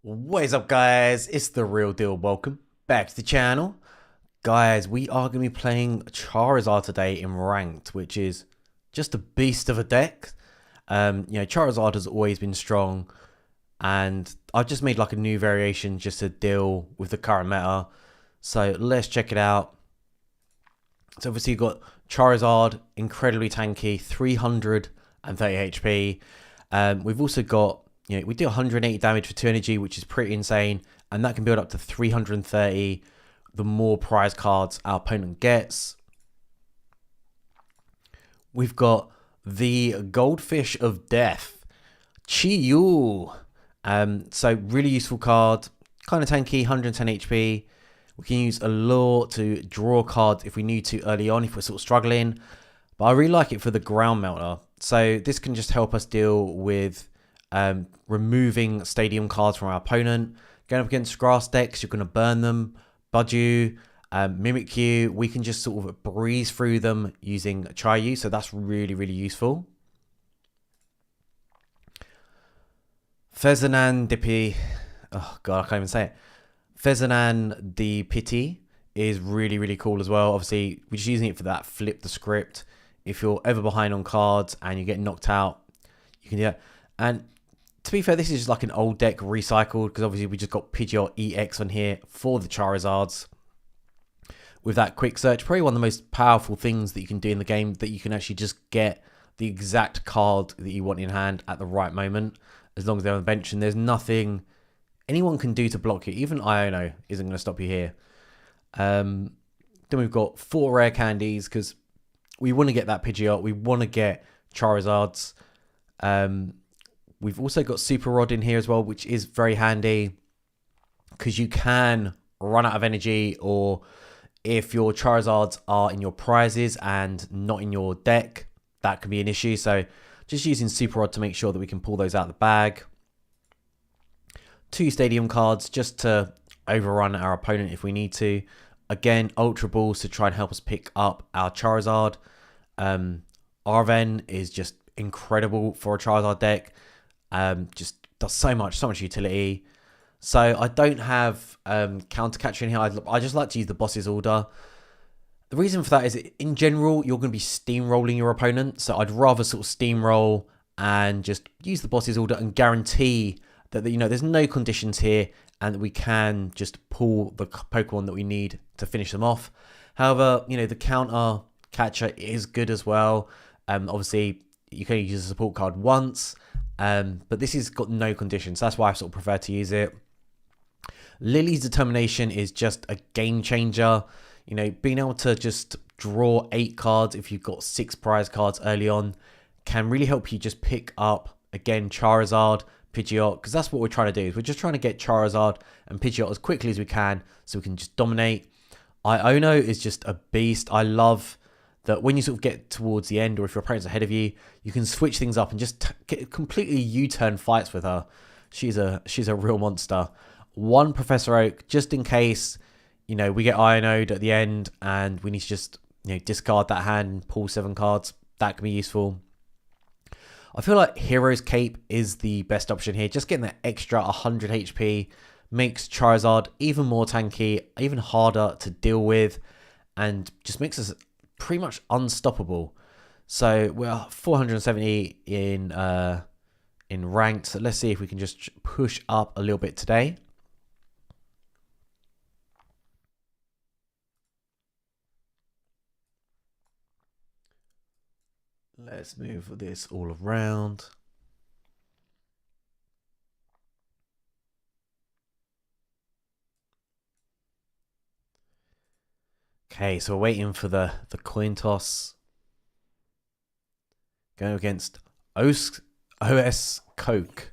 What is up, guys? It's the real deal. Welcome back to the channel. Guys, we are going to be playing Charizard today in ranked, which is just a beast of a deck. Charizard has always been strong, and I've just made like a new variation just to deal with the current meta. So let's check it out. So obviously you've got Charizard, incredibly tanky, 330 HP. We've also got, we do 180 damage for 2 energy, which is pretty insane. And that can build up to 330 the more prize cards our opponent gets. We've got the Goldfish of Death, Chi-Yu. So really useful card, kind of tanky, 110 HP. We can use a lure to draw cards if we need to early on, if we're sort of struggling. But I really like it for the ground melter. So this can just help us deal with removing stadium cards from our opponent. Going up against grass decks, you're going to burn them. Budju, Mimikyu, we can just sort of breeze through them using Chi-Yu. So that's really, really useful. Fezanan Dippy. Oh, God, I can't even say it. Fezanan the Pity is really, really cool as well. Obviously, we're just using it for that flip the script. If you're ever behind on cards and you get knocked out, you can do that. And to be fair, this is just like an old deck recycled, because obviously we just got Pidgeot EX on here for the Charizards. With that quick search, probably one of the most powerful things that you can do in the game, that you can actually just get the exact card that you want in hand at the right moment, as long as they're on the bench, and there's nothing anyone can do to block you. Even Iono isn't going to stop you here. Then we've got 4 rare candies, because we want to get that Pidgeot. We want to get Charizards. We've also got Super Rod in here as well, which is very handy, because you can run out of energy, or if your Charizards are in your prizes and not in your deck, that can be an issue. So just using Super Rod to make sure that we can pull those out of the bag. 2 stadium cards just to overrun our opponent if we need to. Again, Ultra Balls to try and help us pick up our Charizard. Arven is just incredible for a Charizard deck. Just does so much utility. So I don't have counter catcher in here. I just like to use the boss's order. The reason for that is, in general, you're going to be steamrolling your opponent. So I'd rather sort of steamroll and just use the boss's order and guarantee that, there's no conditions here, and that we can just pull the Pokemon that we need to finish them off. However, the counter catcher is good as well. Obviously, you can only use a support card once, but this has got no conditions. That's why I sort of prefer to use it. Lily's Determination is just a game changer. Being able to just draw 8 cards if you've got 6 prize cards early on can really help you just pick up, again, Charizard, Pidgeot, because that's what we're trying to do. We're just trying to get Charizard and Pidgeot as quickly as we can, so we can just dominate. Iono is just a beast. I love that when you sort of get towards the end, or if your opponent's ahead of you, you can switch things up and just get completely U-turn fights with her. She's a real monster. 1 Professor Oak, just in case, we get Iono'd at the end and we need to just, discard that hand and pull 7 cards. That can be useful. I feel like Hero's Cape is the best option here. Just getting that extra 100 HP makes Charizard even more tanky, even harder to deal with, and just makes us pretty much unstoppable. So we're 470 in ranked. So let's see if we can just push up a little bit today. Let's move this all around. Okay, so we're waiting for the coin toss. Going against OS Coke.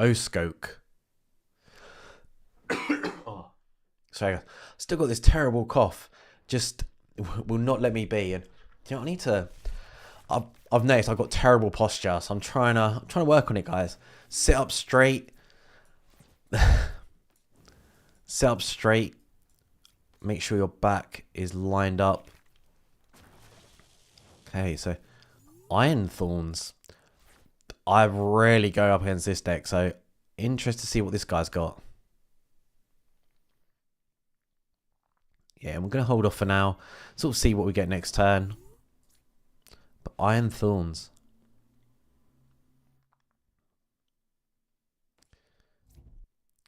Oscoke. Oh, sorry, still got this terrible cough. Just will not let me be. And I need to. I've noticed I've got terrible posture, so I'm trying to work on it, guys. Sit up straight. Sit up straight. Make sure your back is lined up. Okay, so Iron Thorns. I rarely go up against this deck, so interested to see what this guy's got. Yeah, and we're going to hold off for now. Sort of see what we get next turn. But Iron Thorns.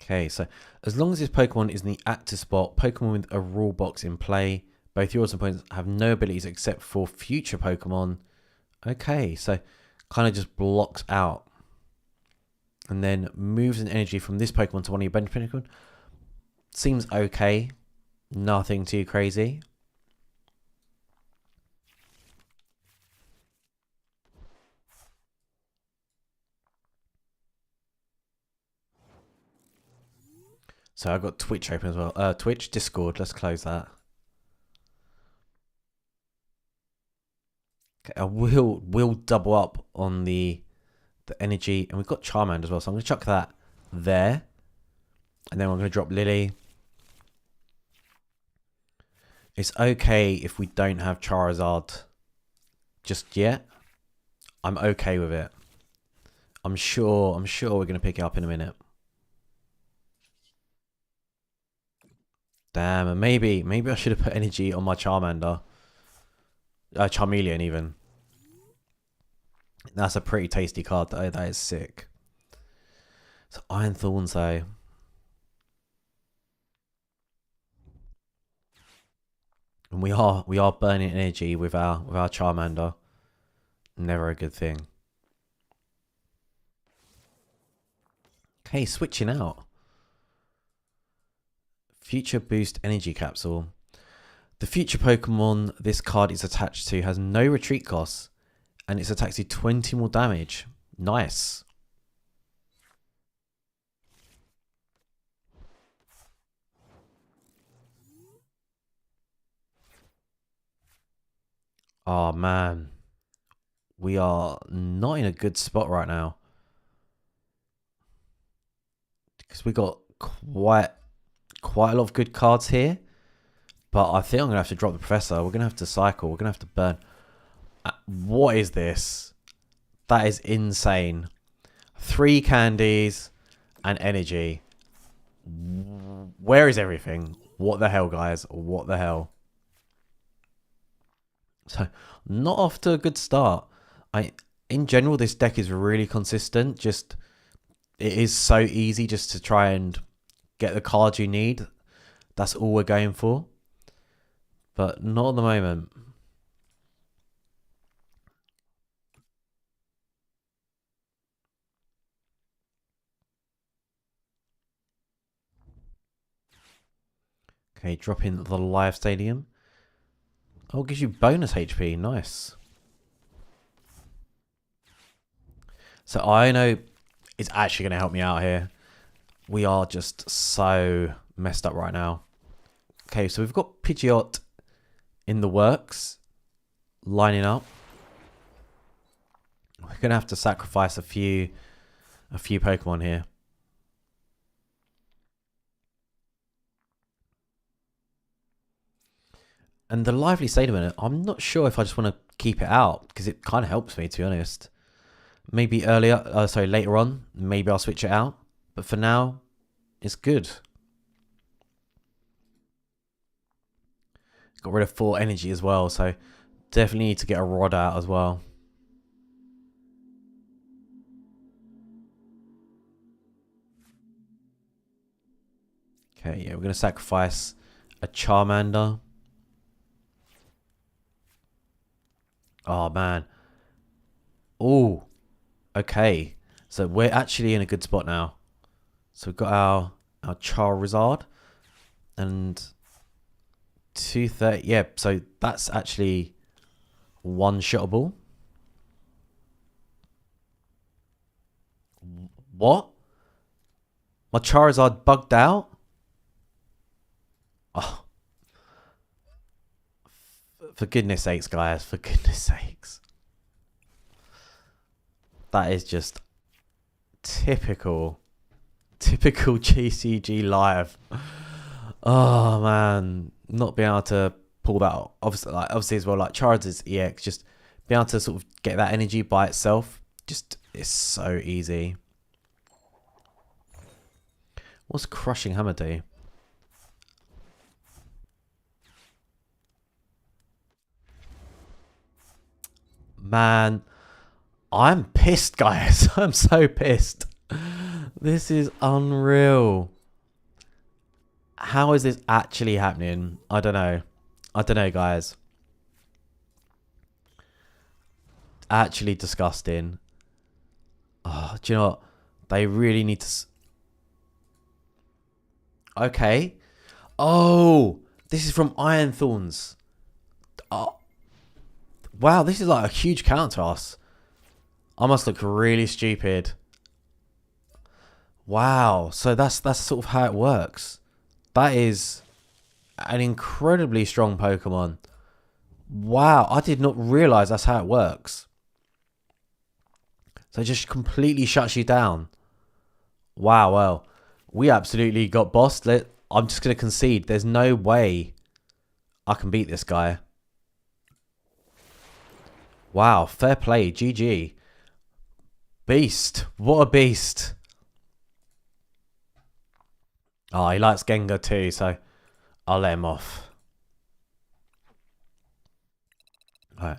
Okay, so as long as this Pokemon is in the active spot, Pokemon with a rule box in play, both yours and opponents have no abilities except for future Pokemon. Okay, so kind of just blocks out. And then moves an energy from this Pokemon to one of your bench Pokemon. Seems okay. Nothing too crazy. So I've got Twitch open as well. Twitch, Discord. Let's close that. Okay, I will double up on the energy, and we've got Charmander as well. So I'm going to chuck that there, and then we're going to drop Lily. It's okay if we don't have Charizard just yet. I'm okay with it. I'm sure we're going to pick it up in a minute. Damn, and maybe I should have put energy on my Charmander. Charmeleon even. That's a pretty tasty card though. That is sick. So Iron Thorns though. And we are burning energy with our Charmander. Never a good thing. Okay, switching out. Future Boost Energy Capsule. The future Pokemon this card is attached to has no retreat costs, and its attacks do 20 more damage. Nice. Oh man. We are not in a good spot right now. Because we got quite a lot of good cards here. But I think I'm going to have to drop the Professor. We're going to have to cycle. We're going to have to burn. What is this? That is insane. 3 candies and energy. Where is everything? What the hell, guys? What the hell? So, not off to a good start. In general, this deck is really consistent. Just, it is so easy just to try and get the cards you need. That's all we're going for. But not at the moment. Okay, drop in the live stadium. Oh, gives you bonus HP. Nice. So I know it's actually going to help me out here. We are just so messed up right now. Okay, so we've got Pidgeot in the works, lining up. We're going to have to sacrifice a few Pokemon here. And the lively stadium, I'm not sure if I just want to keep it out because it kind of helps me, to be honest. Maybe later on, maybe I'll switch it out. But for now, it's good. Got rid of 4 energy as well, so definitely need to get a rod out as well. Okay, yeah, we're going to sacrifice a Charmander. Oh, man. Oh, okay. So we're actually in a good spot now. So we've got our Charizard and 230. Yeah, so that's actually one-shottable. What? My Charizard bugged out? Oh. For goodness sakes, guys. For goodness sakes. That is just typical GCG live. Oh, man. Not being able to pull that out. Obviously as well, like Charizard's EX, just being able to sort of get that energy by itself. Just It's so easy. What's Crushing Hammer do? Man, I'm pissed, guys. I'm so pissed. This is unreal. How is this actually happening? I don't know. I don't know, guys. Actually disgusting. Oh, do you know what? They really need to... Okay. Oh, this is from Iron Thorns. Oh. Wow, this is like a huge counter to us. I must look really stupid. Wow, so that's sort of how it works. That is an incredibly strong Pokemon. Wow, I did not realize that's how it works. So it just completely shuts you down. Wow, well, we absolutely got bossed. I'm just going to concede. There's no way I can beat this guy. Wow, fair play. GG. Beast. What a beast. Oh, he likes Gengar too, so I'll let him off. Alright.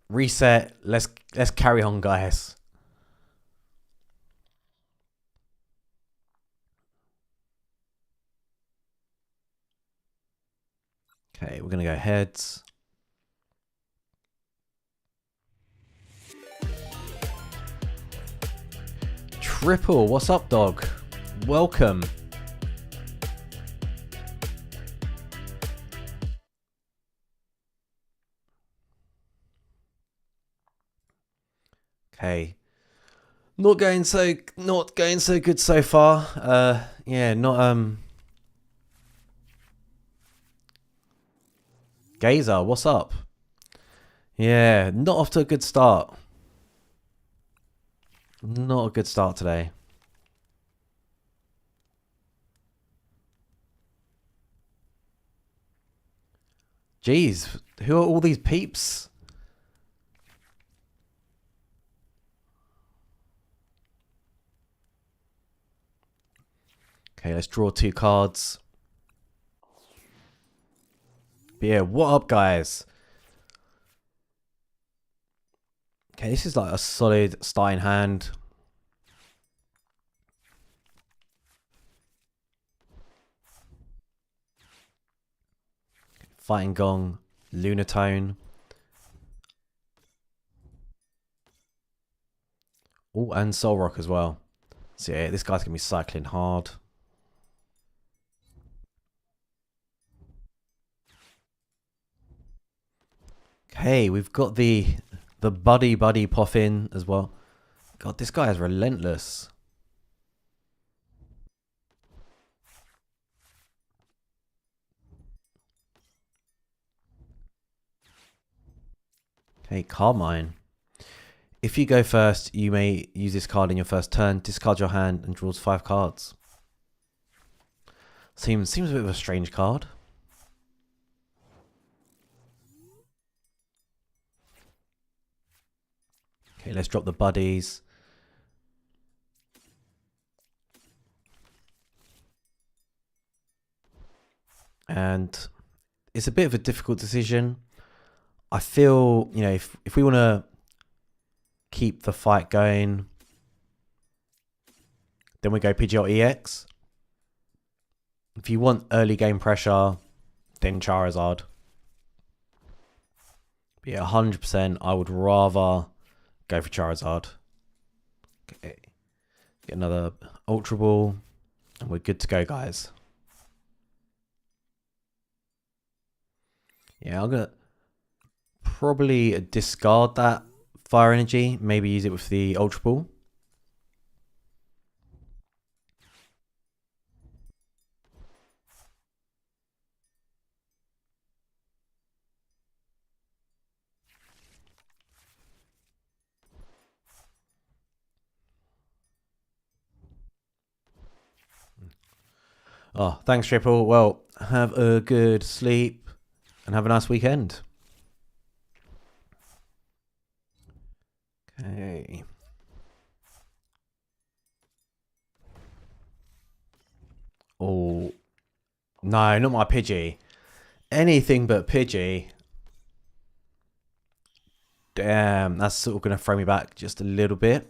Reset. Let's carry on, guys. Okay, we're going to go heads. Triple, what's up, dog? Welcome. Okay. Not going so good so far. Yeah, not Gazer, what's up? Yeah, not off to a good start. Not a good start today. Jeez, who are all these peeps? Okay, let's draw 2 cards. But yeah, what up, guys? Okay, this is like a solid starting hand. Fighting Gong, Lunatone. Oh, and Soul Rock as well. So yeah, this guy's going to be cycling hard. Okay, we've got the buddy Puffin as well. God, this guy is relentless. Okay, Carmine. If you go first, you may use this card in your first turn, discard your hand, and draws 5 cards. Seems a bit of a strange card. Okay, let's drop the buddies. And it's a bit of a difficult decision. I feel, you know, if we want to keep the fight going, then we go Pidgeot EX. If you want early game pressure, then Charizard. But yeah, 100%, I would rather go for Charizard. Okay. Get another Ultra Ball, and we're good to go, guys. Yeah, I'm going to probably discard that Fire Energy. Maybe use it with the Ultra Ball. Oh, thanks, Triple. Well, have a good sleep and have a nice weekend. Okay. No, not my Pidgey. Anything but Pidgey. Damn, that's sort of going to throw me back just a little bit.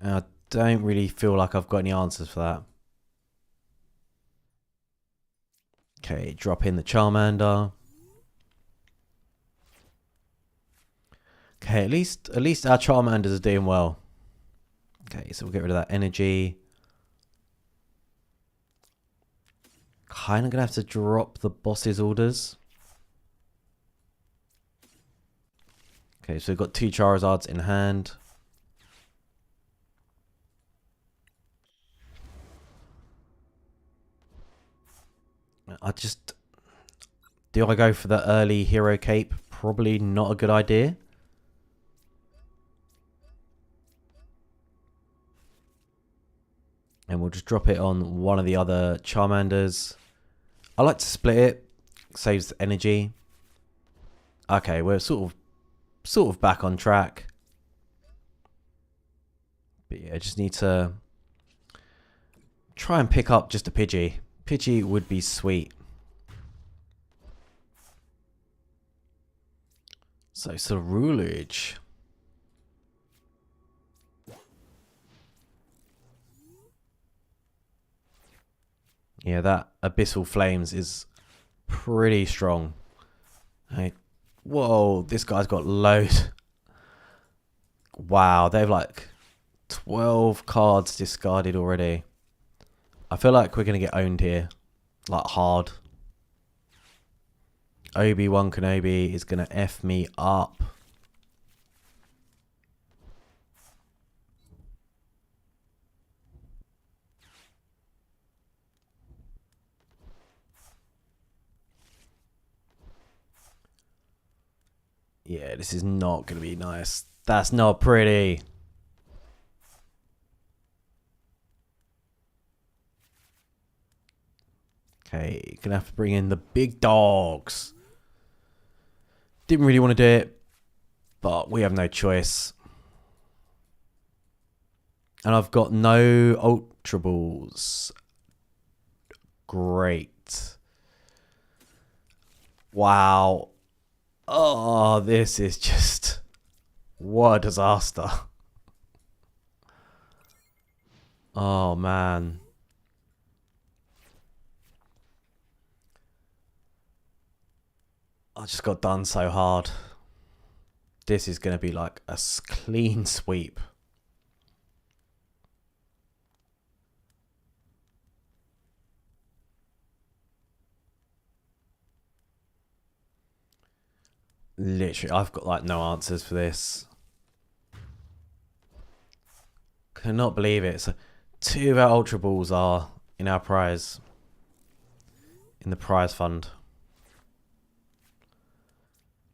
I don't really feel like I've got any answers for that. Okay, drop in the Charmander. Okay, at least our Charmanders are doing well. Okay, so we'll get rid of that energy. Kind of going to have to drop the boss's orders. Okay, so we've got 2 Charizards in hand. Do I go for the early hero cape? Probably not a good idea. And we'll just drop it on one of the other Charmanders. I like to split it. Saves energy. Okay, we're sort of back on track. But yeah, just need to try and pick up just a Pidgey. Pidgey would be sweet. So Cerulege. Yeah, that Abyssal Flames is pretty strong. Hey, whoa, this guy's got loads. Wow, they have like 12 cards discarded already. I feel like we're going to get owned here. Like hard. Obi-Wan Kenobi is going to F me up. Yeah, this is not going to be nice. That's not pretty. Okay, gonna have to bring in the big dogs. Didn't really want to do it, but we have no choice. And I've got no Ultra Balls. Great. Wow. Oh, this is just... What a disaster. Oh, man. I just got done so hard. This is going to be like a clean sweep. Literally, I've got like no answers for this. Cannot believe it. So 2 of our Ultra Balls are in our prize. In the prize fund.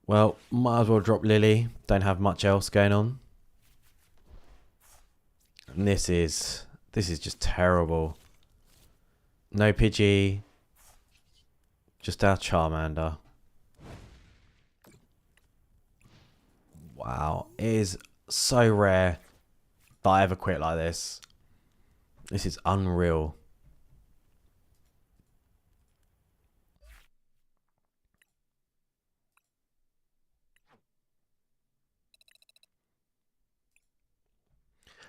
Well, might as well drop Lily. Don't have much else going on. And this is just terrible. No Pidgey. Just our Charmander. Wow. It is so rare that I ever quit like this. This is unreal.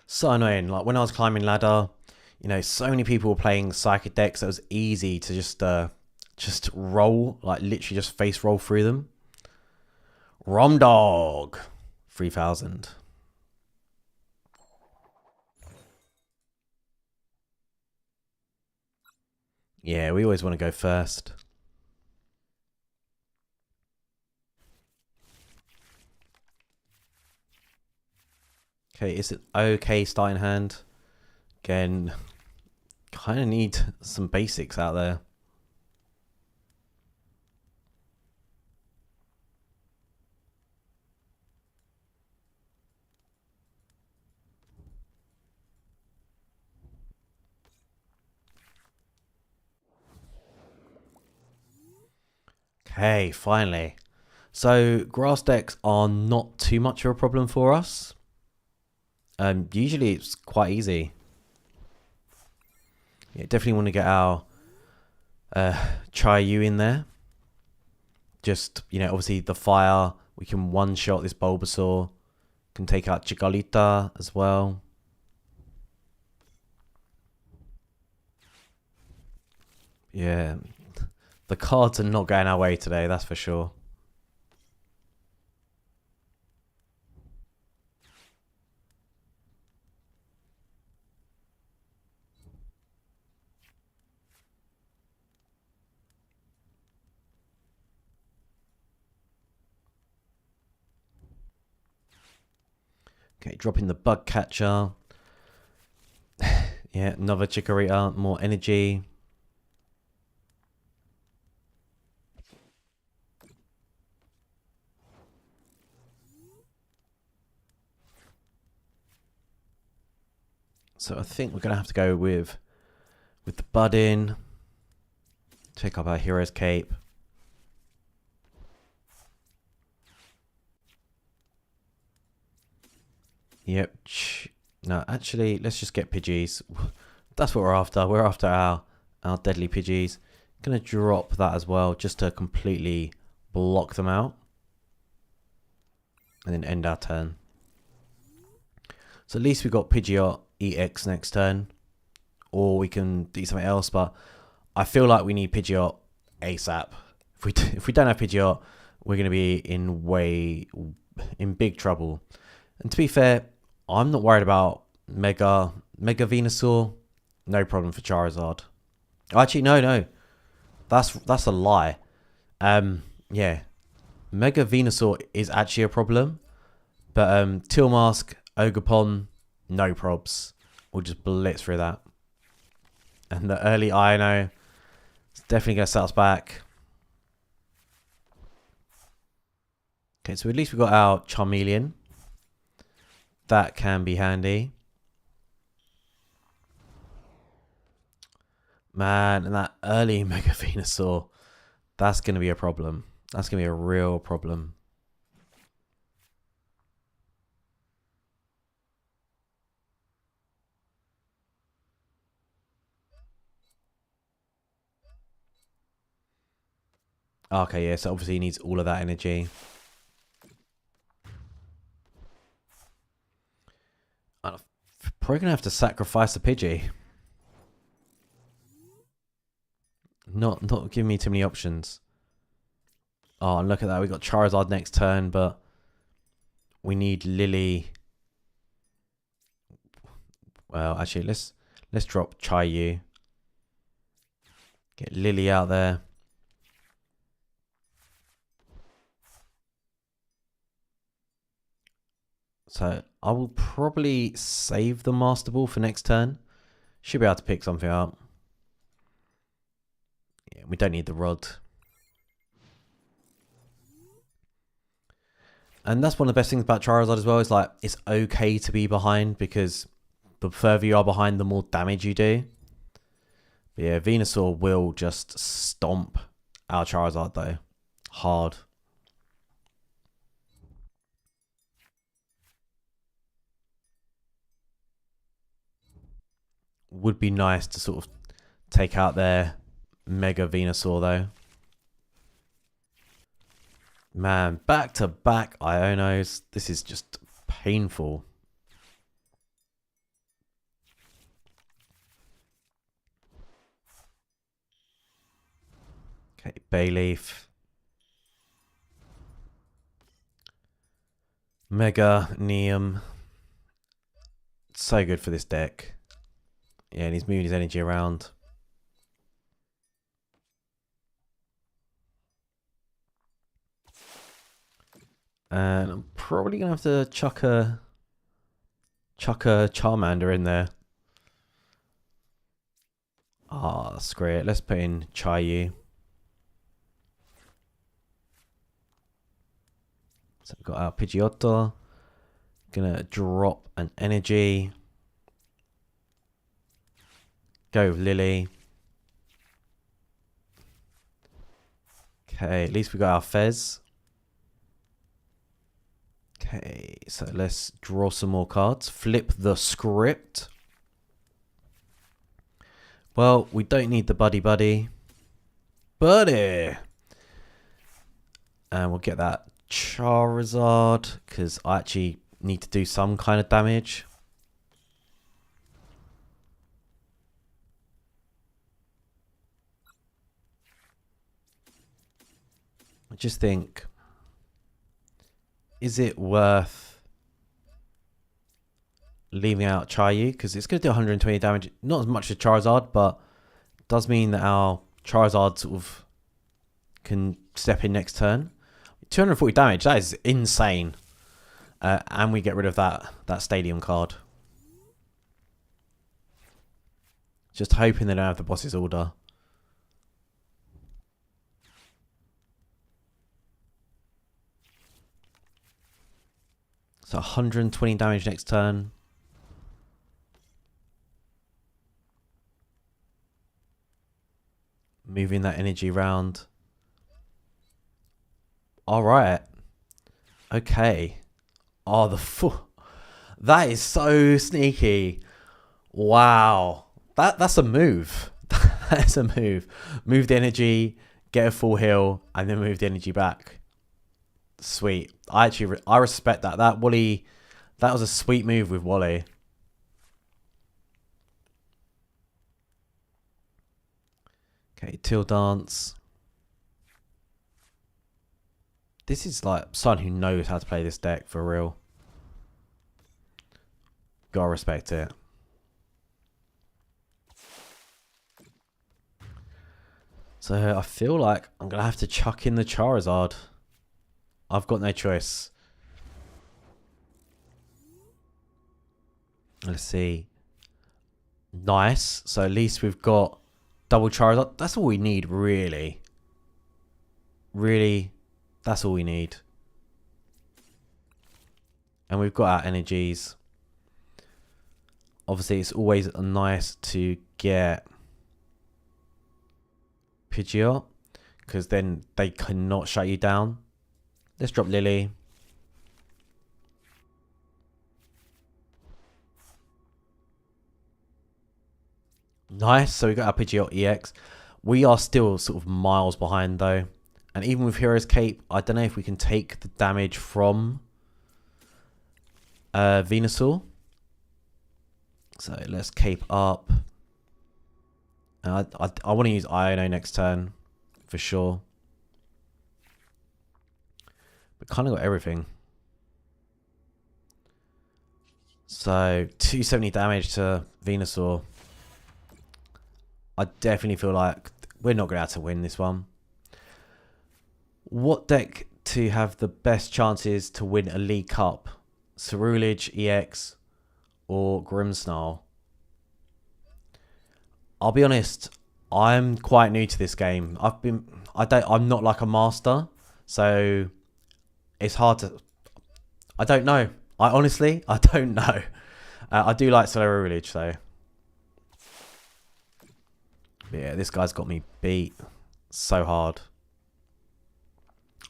So annoying. Like when I was climbing ladder, you know, so many people were playing psychic decks. It was easy to just roll, like literally just face roll through them. Romdog, 3000. Yeah, we always want to go first. Okay, it's an okay starting hand. Again, kind of need some basics out there. Okay, finally. So grass decks are not too much of a problem for us. Usually it's quite easy. Yeah, definitely want to get our Chai-Yu in there. Just, you know, obviously the fire. We can one-shot this Bulbasaur. Can take out Chigalita as well. Yeah. The cards are not going our way today, that's for sure. Okay, dropping the Bug Catcher. Yeah, another Chikorita, more energy. So I think we're going to have to go with the Bud in. Take up our Hero's Cape. Yep. No, actually, let's just get Pidgeys. That's what we're after. We're after our deadly Pidgeys. Gonna drop that as well, just to completely block them out. And then end our turn. So at least we got Pidgeot EX next turn. Or we can do something else, but I feel like we need Pidgeot ASAP. If we don't have Pidgeot, we're gonna be in big trouble. And to be fair, I'm not worried about Mega Venusaur. No problem for Charizard. Actually, no. That's a lie. Yeah. Mega Venusaur is actually a problem. But Tilmask, Ogerpon, no probs. We'll just blitz through that. And the early Ino is definitely going to set us back. Okay, so at least we've got our Charmeleon. That can be handy. Man, and that early Mega Venusaur, that's going to be a problem. That's going to be a real problem. Okay, yeah, so obviously he needs all of that energy. I'm probably going to have to sacrifice a Pidgey. Not giving me too many options. Oh, and look at that. We got Charizard next turn, but we need Lily. Well, actually, let's drop Chai-Yu. Get Lily out there. So I will probably save the Master Ball for next turn. Should be able to pick something up. Yeah, we don't need the rod. And that's one of the best things about Charizard as well, is like it's okay to be behind, because the further you are behind, the more damage you do. But yeah, Venusaur will just stomp our Charizard though. Hard. Would be nice to sort of take out their Mega Venusaur though. Man, back to back Ionos. This is just painful. Okay, Bayleaf. Mega Neum. So good for this deck. Yeah, and he's moving his energy around. And I'm probably going to have to chuck a Charmander in there. Ah, oh, screw it. Let's put in Chai-Yu. So we've got our Pidgeotto. Gonna drop an energy. Go with Lily. Okay, at least we got our Fez. Okay, so let's draw some more cards. Flip the script. Well, we don't need the buddy. Buddy! And we'll get that Charizard, because I actually need to do some kind of damage. I just think, is it worth leaving out Chayu? Because it's going to do 120 damage. Not as much as Charizard, but it does mean that our Charizard sort of can step in next turn. 240 damage, that is insane. And we get rid of that stadium card. Just hoping they don't have the boss's order. So 120 damage next turn. Moving that energy around. Alright. Okay. Oh, that is so sneaky. Wow. That's a move. That's a move. Move the energy, get a full heal, and then move the energy back. Sweet. I respect that. That was a sweet move with Wally. Okay, Till Dance. This is like someone who knows how to play this deck for real. Gotta respect it. So I feel like I'm gonna have to chuck in the Charizard. I've got no choice. Let's see. Nice. So at least we've got double Charizard. That's all we need, really. Really, that's all we need. And we've got our energies. Obviously, it's always nice to get Pidgeot, because then they cannot shut you down. Let's drop Lily. Nice. So we got our Pidgeot EX. We are still sort of miles behind though. And even with Hero's Cape, I don't know if we can take the damage from Venusaur. So let's Cape up. I want to use Iono next turn for sure. But kind of got everything. So 270 damage to Venusaur. I definitely feel like we're not going to have to win this one. What deck to have the best chances to win a League Cup? Ceruledge EX or Grimmsnarl? I'll be honest, I'm quite new to this game. I'm not like a master, so it's hard to. I don't know. I don't know. I do like Ceruledge though. But yeah, this guy's got me beat so hard.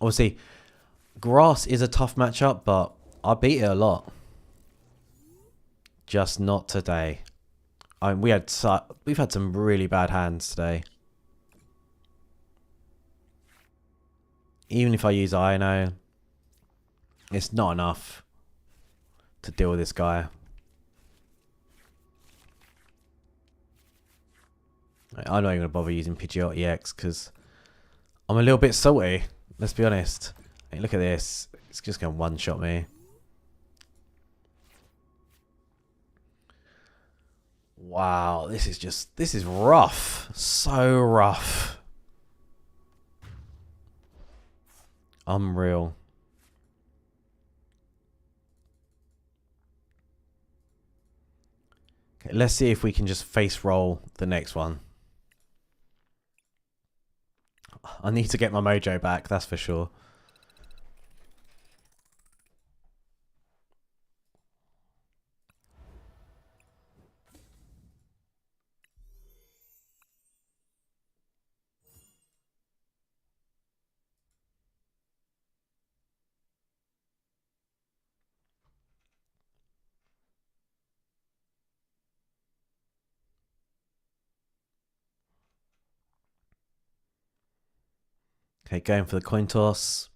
Obviously, grass is a tough matchup, but I beat it a lot. Just not today. I mean, we've had some really bad hands today. Even if I use Iono, it's not enough to deal with this guy. I'm not even going to bother using Pidgeot EX because I'm a little bit salty. Let's be honest. Hey, look at this. It's just going to one-shot me. Wow, this is rough. So rough. Unreal. Okay, let's see if we can just face roll the next one. I need to get my mojo back, that's for sure. Okay, going for the coin toss.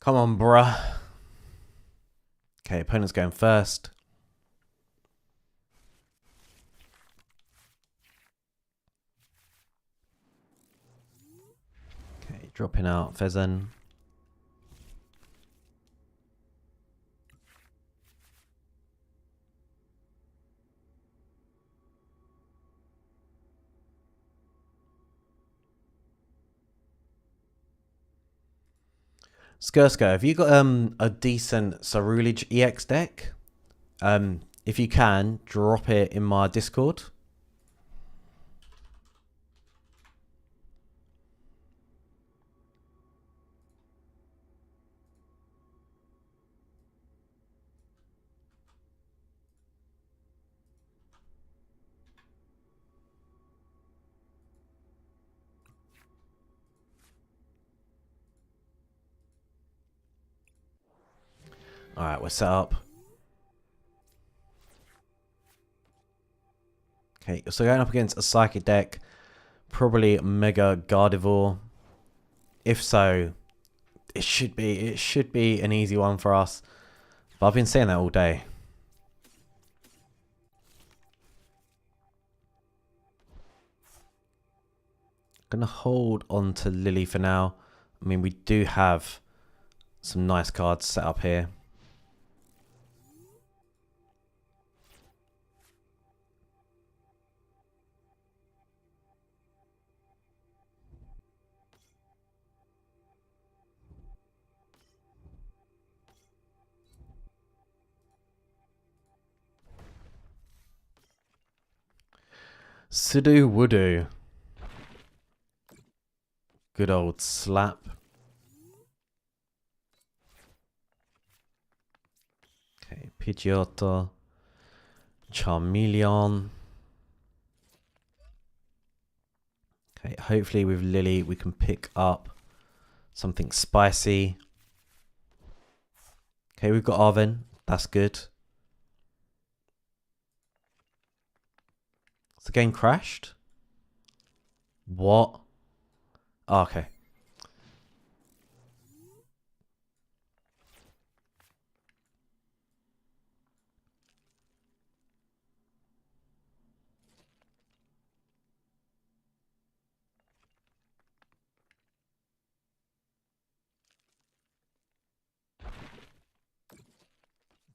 Come on, bruh. Okay, opponent's going first. Okay, dropping out Pheasant. Skirsko, have you got a decent Ceruledge EX deck? If you can, drop it in my Discord. Alright, we're set up. Okay, so going up against a Psychic deck, probably Mega Gardevoir. If so, it should be an easy one for us. But I've been saying that all day. Gonna hold on to Lily for now. I mean, we do have some nice cards set up here. Sudo Woodoo. Good old slap. Okay, Pidgeotto. Charmeleon. Okay, hopefully with Lily we can pick up something spicy. Okay, we've got Arven. That's good. Has the game crashed? What? Oh, okay.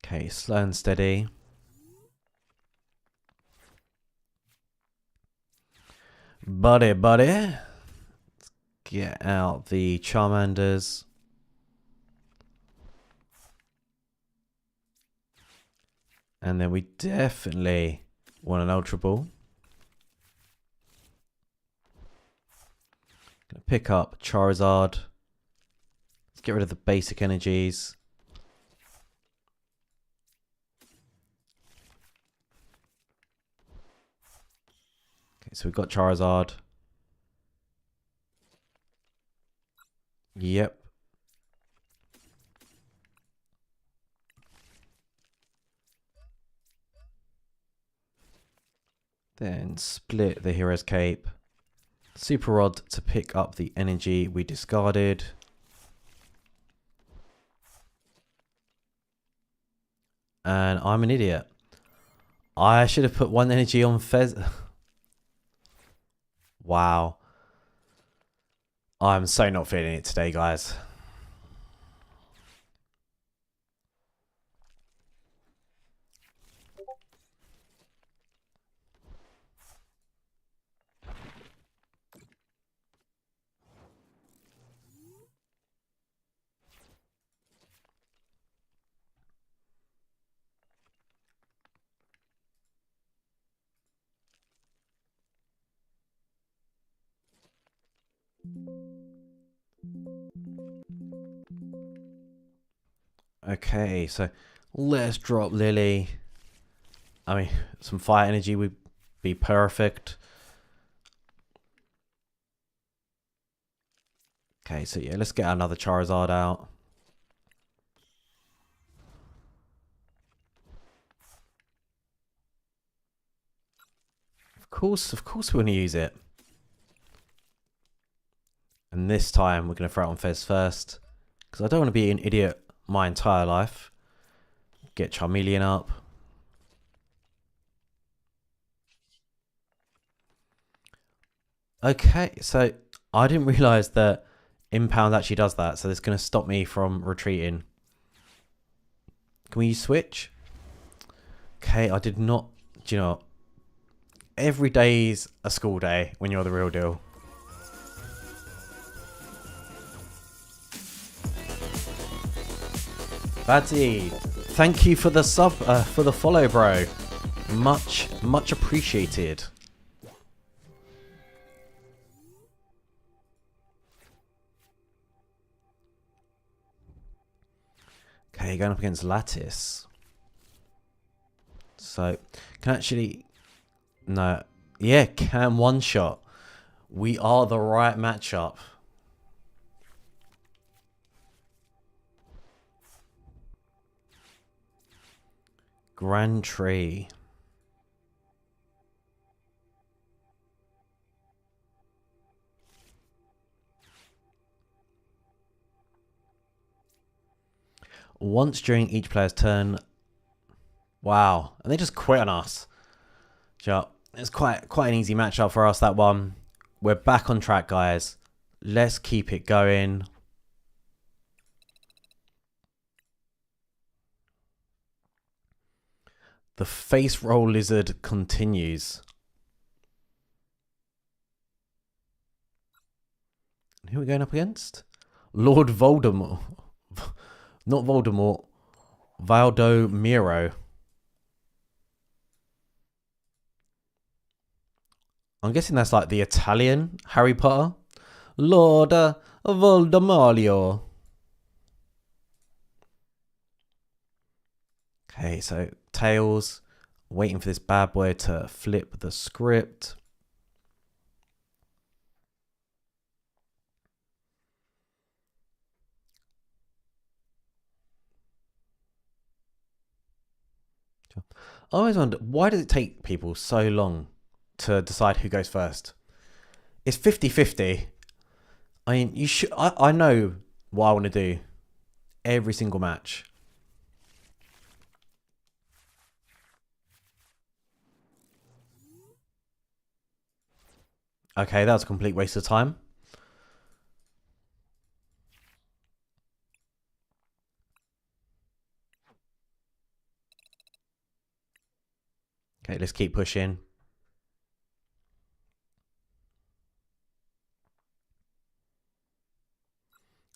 Okay, slow and steady. Buddy. Let's get out the Charmanders. And then we definitely want an Ultra Ball. Gonna pick up Charizard. Let's get rid of the basic energies. Okay, so we've got Charizard. Yep. Then split the Hero's Cape. Super Rod to pick up the energy we discarded. And I'm an idiot. I should have put one energy on Fez. Wow. I'm so not feeling it today, guys. Okay, so Let's drop Lily. I mean, some fire energy would be perfect. Okay, so yeah, let's get another Charizard out. Of course we want to use it. And this time we're going to throw it on Fez first. Because I don't want to be an idiot my entire life. Get Charmeleon up. Okay, so I didn't realise that Impound actually does that. So it's going to stop me from retreating. Can we switch? Okay, I did not... Do you know what? Every day's a school day when you're the real deal. Badzy, thank you for the sub, for the follow, bro. Much appreciated. Okay, going up against Lattice. So, can actually... No. Yeah, can one shot. We are the right matchup. Grand Tree. Once during each player's turn. Wow. And they just quit on us. So it's quite an easy matchup for us, that one. We're back on track, guys. Let's keep it going. The face roll lizard continues. Who are we going up against? Lord Voldemort. Not Voldemort. Valdomiro. I'm guessing that's like the Italian Harry Potter. Lord Voldemort. Okay, so Tails. Waiting for this bad boy to flip the script. I always wonder, why does it take people so long to decide who goes first? It's 50-50. I mean, you should. I know what I want to do every single match. Okay, that was a complete waste of time. Okay, let's keep pushing.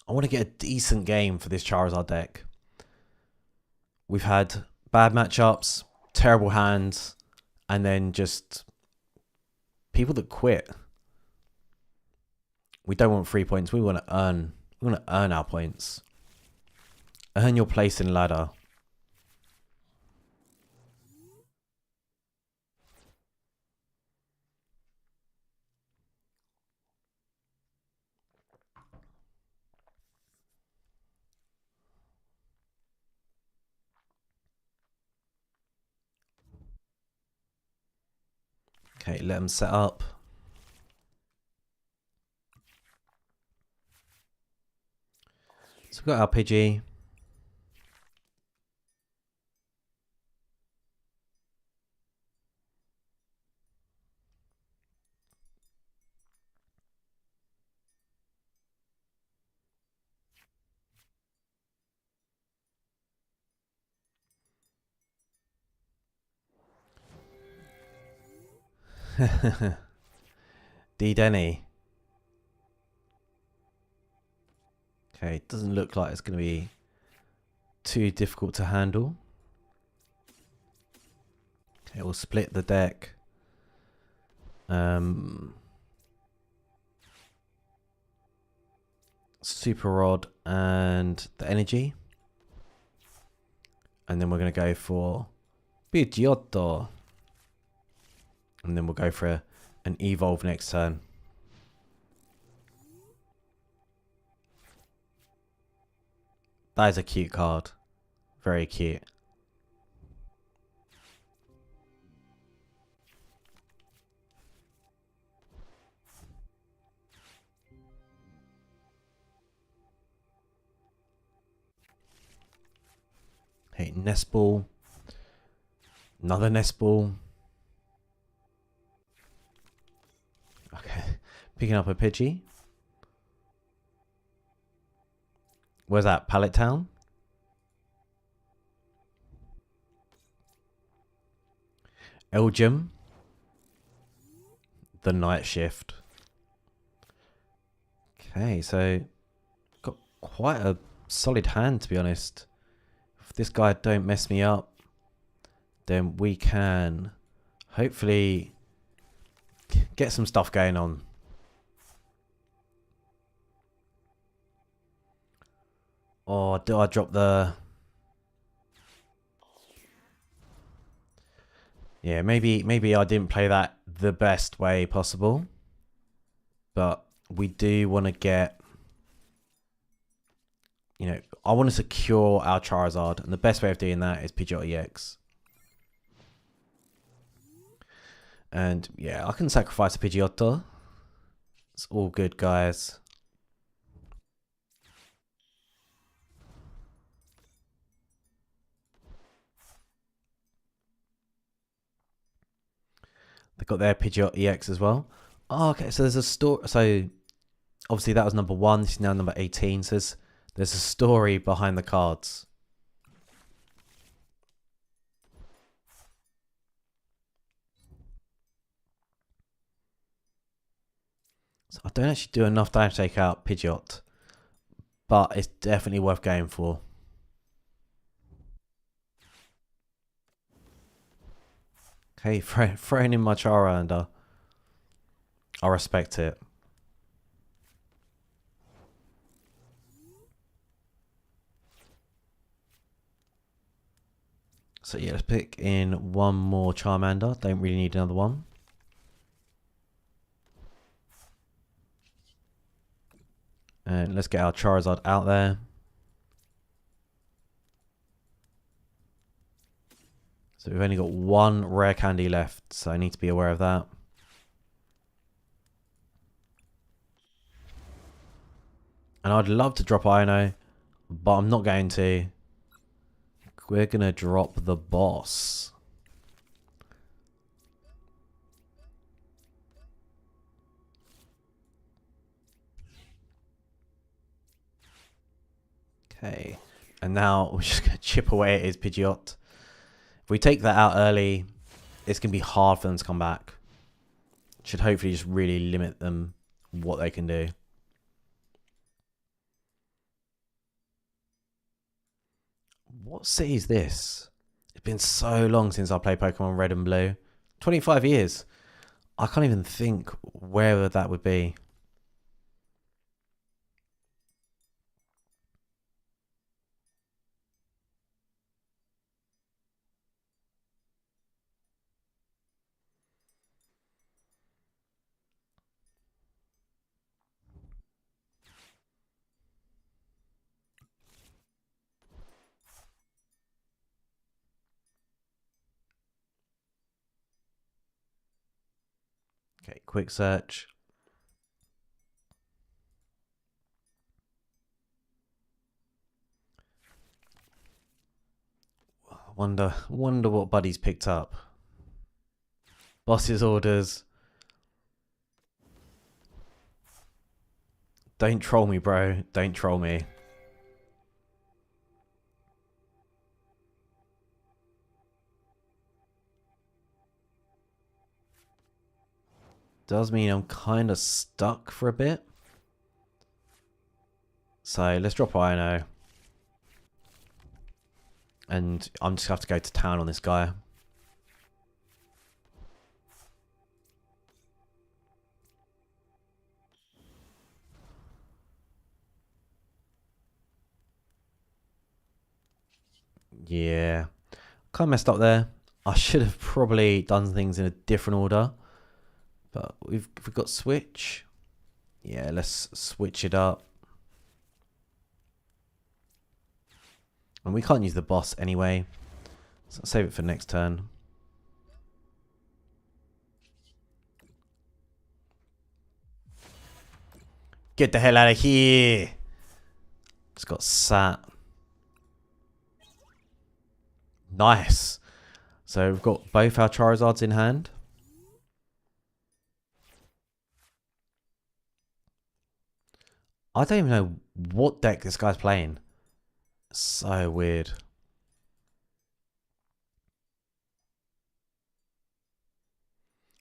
I want to get a decent game for this Charizard deck. We've had bad matchups, terrible hands, and then just people that quit. We don't want free points. We want to earn. We want to earn our points. Earn your place in ladder. Okay, let them set up. So we've got our Pidgey. D Denny. Okay, it doesn't look like it's going to be too difficult to handle. Okay, we'll split the deck. Super Rod and the energy. And then we're going to go for Pidgeotto. And then we'll go for an evolve next turn. That is a cute card. Very cute. Hey, nest ball. Another nest ball. Okay. Picking up a Pidgey. Where's that? Pallet Town? Elgin. The Night Shift. Okay, so got quite a solid hand, to be honest. If this guy don't mess me up, then we can hopefully get some stuff going on. Or do I drop the... Yeah, maybe I didn't play that the best way possible. But we do want to get... You know, I want to secure our Charizard. And the best way of doing that is Pidgeot EX. And yeah, I can sacrifice a Pidgeotto. It's all good, guys. They got their Pidgeot EX as well. Oh, okay, so there's a story. So obviously that was number 1. This is now number 18. So there's a story behind the cards. So I don't actually do enough damage to take out Pidgeot, but it's definitely worth going for. Okay, throwing in my Charmander. I respect it. So yeah, let's pick in one more Charmander. Don't really need another one. And let's get our Charizard out there. So we've only got one rare candy left, so I need to be aware of that. And I'd love to drop Ino, but I'm not going to. We're going to drop the boss. Okay. And now we're just going to chip away at his Pidgeot. If we take that out early, it's going to be hard for them to come back. Should hopefully just really limit them what they can do. What city is this? It's been so long since I played Pokemon Red and Blue. 25 years. I can't even think where that would be. Okay, quick search. Wonder what Buddy's picked up. Boss's orders. Don't troll me, bro. Don't troll me. Does mean I'm kind of stuck for a bit. So let's drop Ino. And I'm just going to have to go to town on this guy. Yeah. Kind of messed up there. I should have probably done things in a different order. But we've got switch. Yeah, let's switch it up. And we can't use the boss anyway. So I'll save it for next turn. Get the hell out of here. Just got sat. Nice. So we've got both our Charizards in hand. I don't even know what deck this guy's playing. So weird.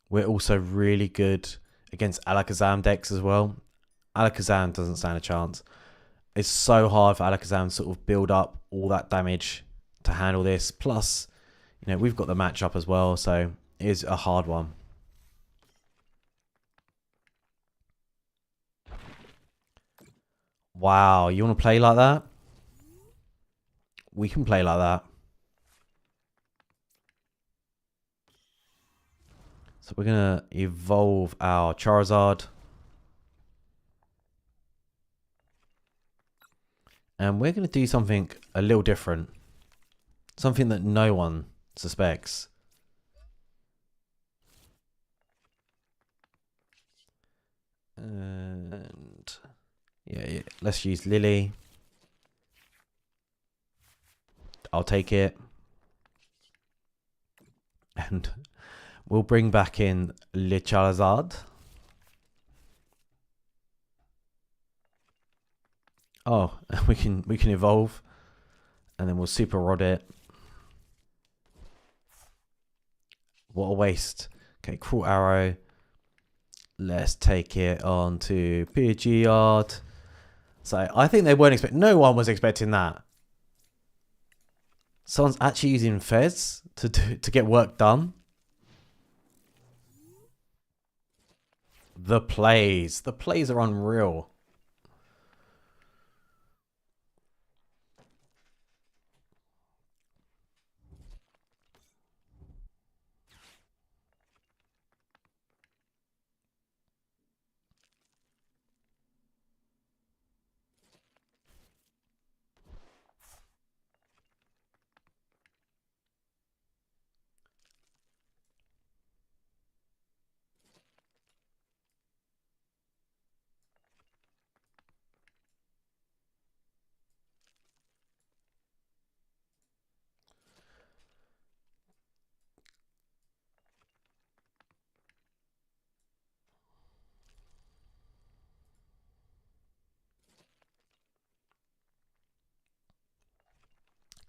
We're also really good against Alakazam decks as well. Alakazam doesn't stand a chance. It's so hard for Alakazam to sort of build up all that damage to handle this. Plus, you know, we've got the matchup as well, so it is a hard one. Wow, you want to play like that? We can play like that. So we're going to evolve our Charizard. And we're going to do something a little different. Something that no one suspects. And yeah, let's use Lily. I'll take it. And we'll bring back in Le Charizard. Oh, we can evolve. And then we'll super rod it. What a waste. Okay, Cruel Arrow. Let's take it on to Pidgeot. So I think they weren't expecting. No one was expecting that. Someone's actually using Fez to get work done. The plays are unreal.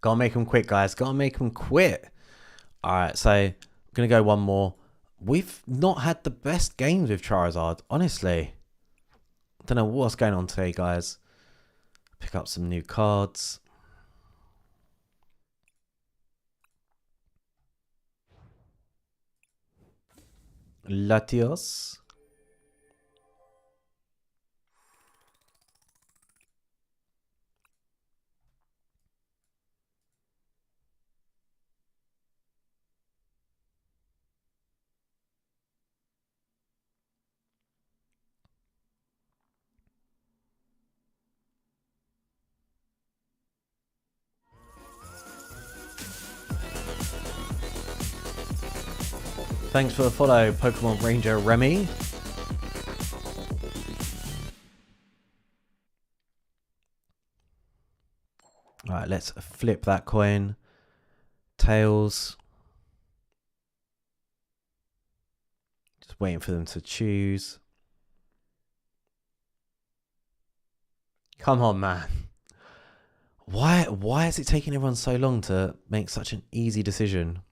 Gotta make them quit, guys. Gotta make them quit. Alright, so I'm going to go one more. We've not had the best games with Charizard, honestly. Don't know what's going on today, guys. Pick up some new cards. Latios. Thanks for the follow, Pokemon Ranger Remy. Alright, let's flip that coin. Tails. Just waiting for them to choose. Come on, man. Why is it taking everyone so long to make such an easy decision?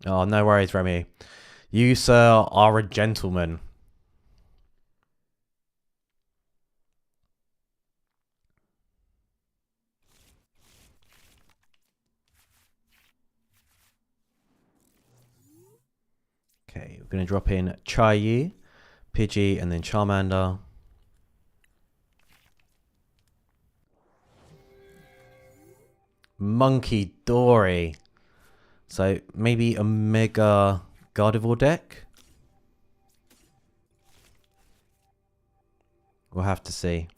Oh, no worries, Remy. You, sir, are a gentleman. Okay, we're going to drop in Chai Yi. Pidgey, and then Charmander. Monkey Dory. So maybe a Mega Gardevoir deck? We'll have to see.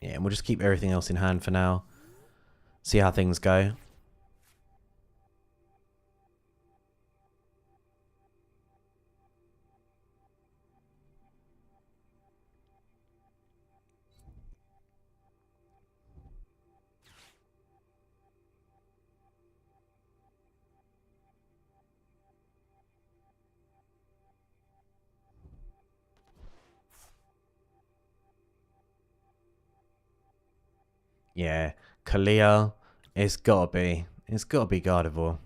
Yeah, and we'll just keep everything else in hand for now. See how things go. Yeah, Kalia. It's gotta be. It's gotta be Gardevoir.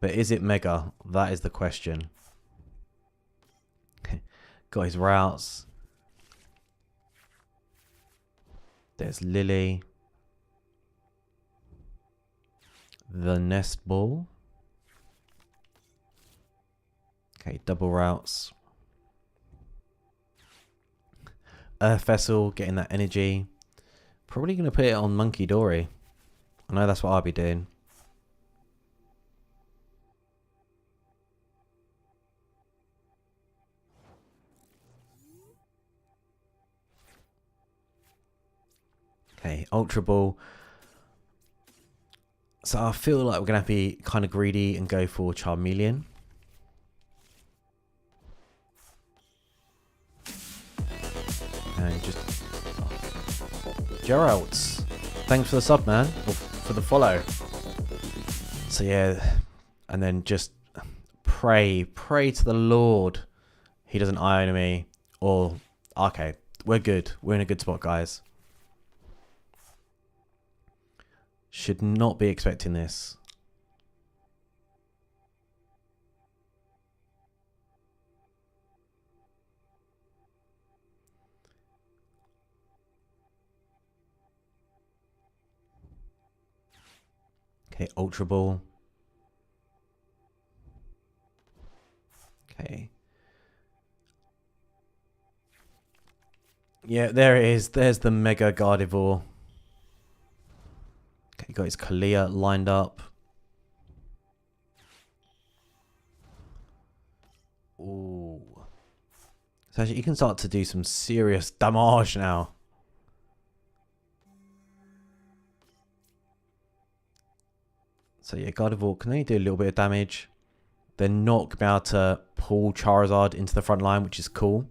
But is it Mega? That is the question. Got his routes. There's Lily. The Nest Ball. Okay, double routes. Earth Vessel, getting that energy. Probably going to put it on Monkey Dory. I know that's what I'll be doing. Okay, Ultra Ball. So I feel like we're going to have to be kind of greedy and go for Charmeleon. And just... Geralds. Thanks for the sub, man. Or for the follow. So yeah. And then just pray to the Lord he doesn't iron me. Or, okay, we're good. We're in a good spot, guys. Should not be expecting this. Okay, Ultra Ball. Okay. Yeah, there it is. There's the Mega Gardevoir. Okay, got his Kalia lined up. Ooh. So actually, you can start to do some serious damage now. So yeah, Gardevoir can only do a little bit of damage. They're not going to be able to pull Charizard into the front line, which is cool.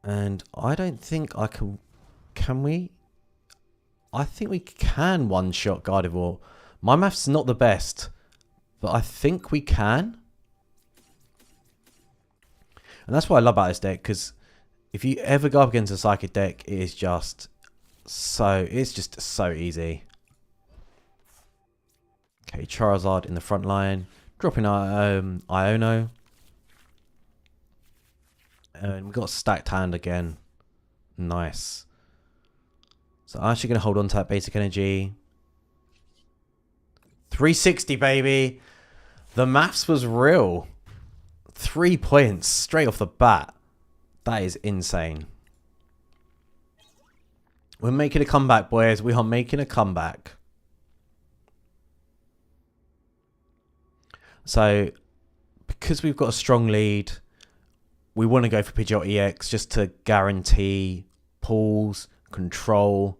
And I don't think I can... Can we? I think we can one-shot Gardevoir. My math's not the best, but I think we can. And that's what I love about this deck, because if you ever go up against a Psychic deck, it is just so... It's just so easy. Okay, Charizard in the front line. Dropping our Iono. And we've got a stacked hand again. Nice. So I'm actually going to hold on to that basic energy. 360, baby. The maths was real. 3 points straight off the bat. That is insane. We're making a comeback, boys. We are making a comeback. So, because we've got a strong lead, we want to go for Pidgeot EX just to guarantee pulls, control,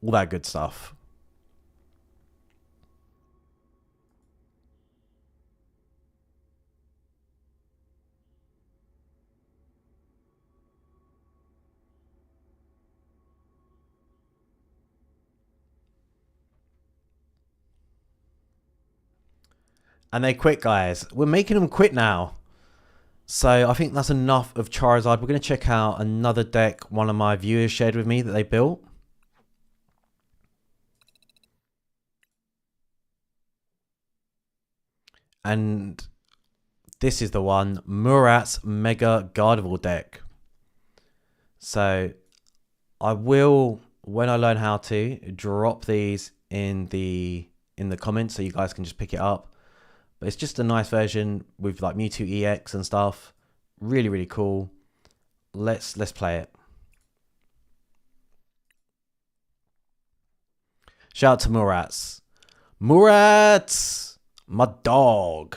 all that good stuff. And they quit, guys. We're making them quit now. So I think that's enough of Charizard. We're going to check out another deck one of my viewers shared with me that they built. And this is the one, Murat's Mega Gardevoir deck. So I will, when I learn how to, drop these in the comments so you guys can just pick it up. But it's just a nice version with like Mewtwo EX and stuff. Really, really cool. Let's play it. Shout out to Murats. Murats! My dog.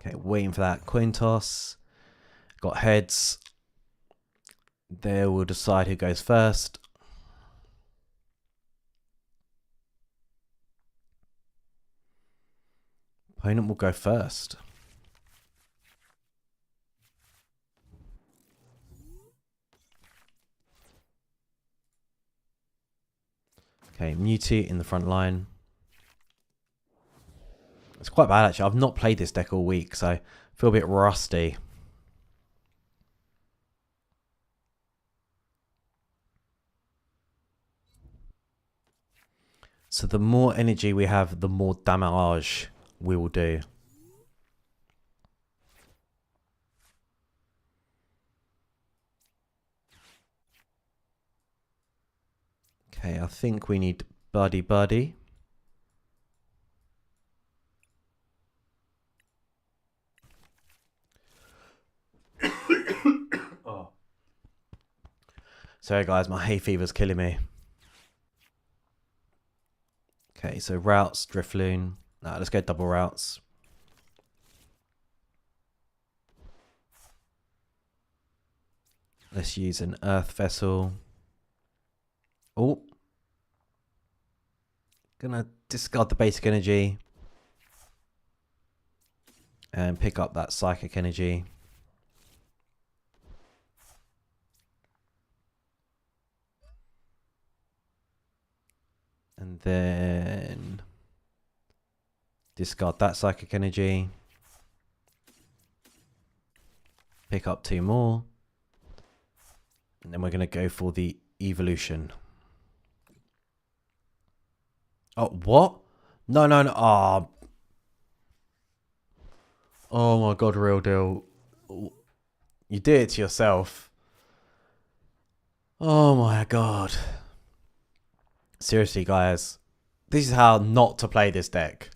Okay, waiting for that coin toss. Got heads. There, we'll decide who goes first. Opponent will go first. Okay, Mewtwo in the front line. It's quite bad actually. I've not played this deck all week, so I feel a bit rusty. So the more energy we have, the more damage we will do. Okay, I think we need Buddy Buddy. Oh. Sorry guys, my hay fever's killing me. Okay, so routes, Drifloon. No, let's go double routes. Let's use an Earth Vessel. Oh. Gonna discard the basic energy. And pick up that psychic energy. And then discard that psychic energy. Pick up 2 more. And then we're going to go for the evolution. Oh, what? No, no, no. Oh, oh my god, real deal. You did it to yourself. Oh my god. Seriously, guys. This is how not to play this deck.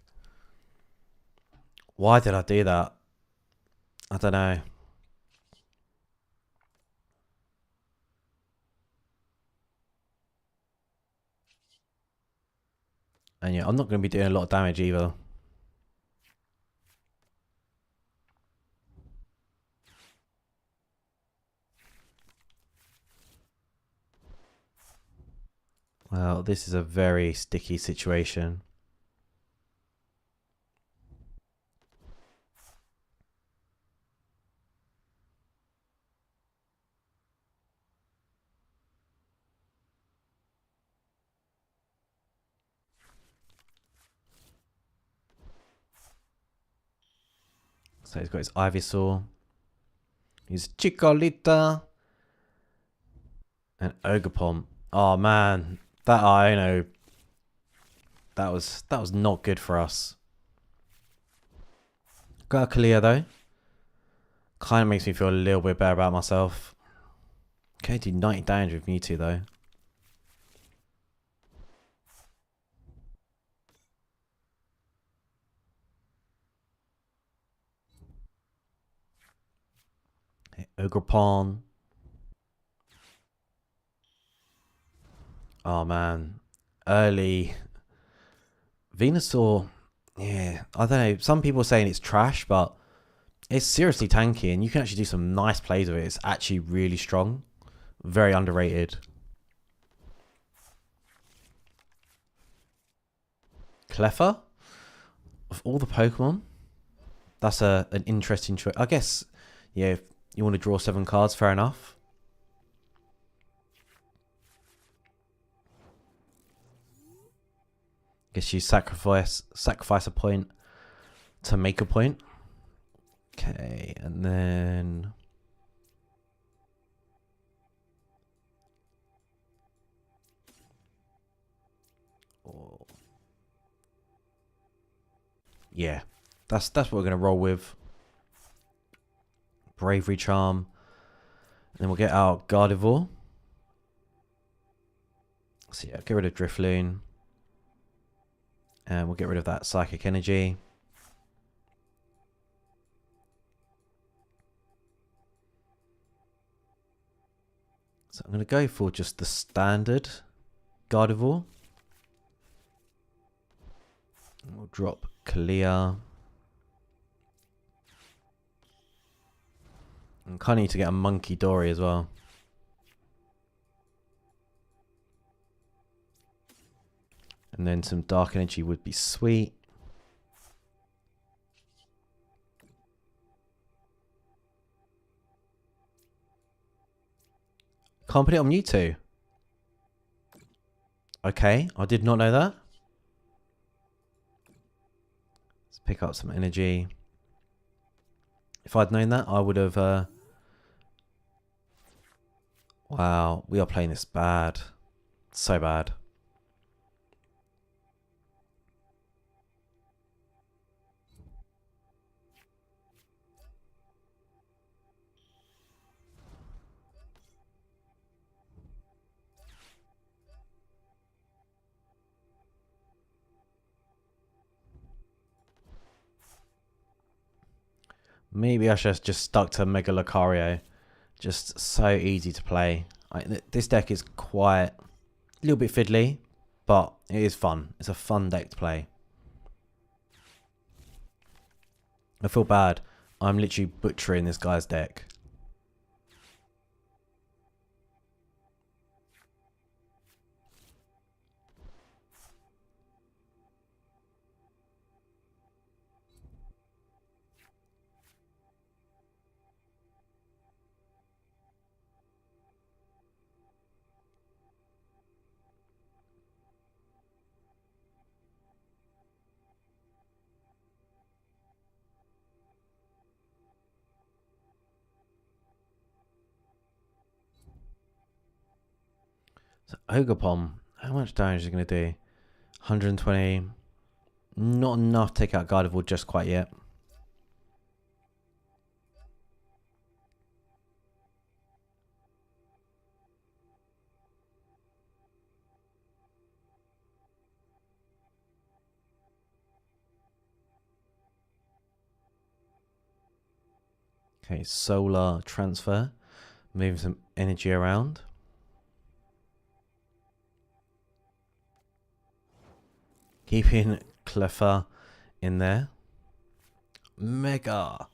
Why did I do that? I don't know. And yeah, I'm not going to be doing a lot of damage either. Well, this is a very sticky situation. So he's got his Ivysaur, his Chikolita, and Ogerpon. Oh man, that I know. That was not good for us. Got a Kalia though. Kind of makes me feel a little bit better about myself. Okay, do 90 damage with Mewtwo though. Okay, Ogerpon. Oh man, early Venusaur. Yeah, I don't know. Some people are saying it's trash, but it's seriously tanky, and you can actually do some nice plays with it. It's actually really strong. Very underrated. Cleffa? Of all the Pokemon? That's an interesting choice. I guess, yeah, if you want to draw 7 cards, fair enough. Guess you sacrifice a point to make a point. Okay, and then Yeah, that's what we're going to roll with. Bravery Charm. And then we'll get our Gardevoir. So yeah, get rid of Drifloon. And we'll get rid of that Psychic Energy. So I'm going to go for just the standard Gardevoir. And we'll drop Kalia. And kind of need to get a Monkey Dory as well. And then some Dark Energy would be sweet. Can't put it on Mewtwo. Okay, I did not know that. Let's pick up some energy. If I'd known that, I would have... Wow, we are playing this bad. So bad. Maybe I should have just stuck to Mega Lucario. Just so easy to play. This deck is quite a little bit fiddly, but it is fun. It's a fun deck to play. I feel bad. I'm literally butchering this guy's deck. So Ogerpon, how much damage is it going to do? 120. Not enough to take out Gardevoir just quite yet. Okay, Solar Transfer. Moving some energy around. Keeping Cleffa in there. Mega.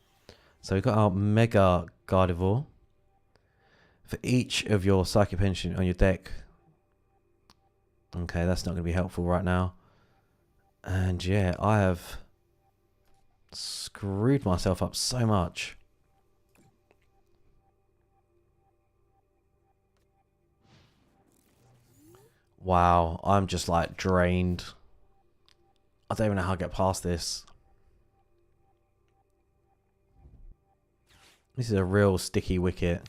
So we've got our Mega Gardevoir. For each of your Psychic Pension on your deck. Okay, that's not going to be helpful right now. And yeah, I have screwed myself up so much. Wow, I'm just like drained. I don't even know how to get past this. This is a real sticky wicket.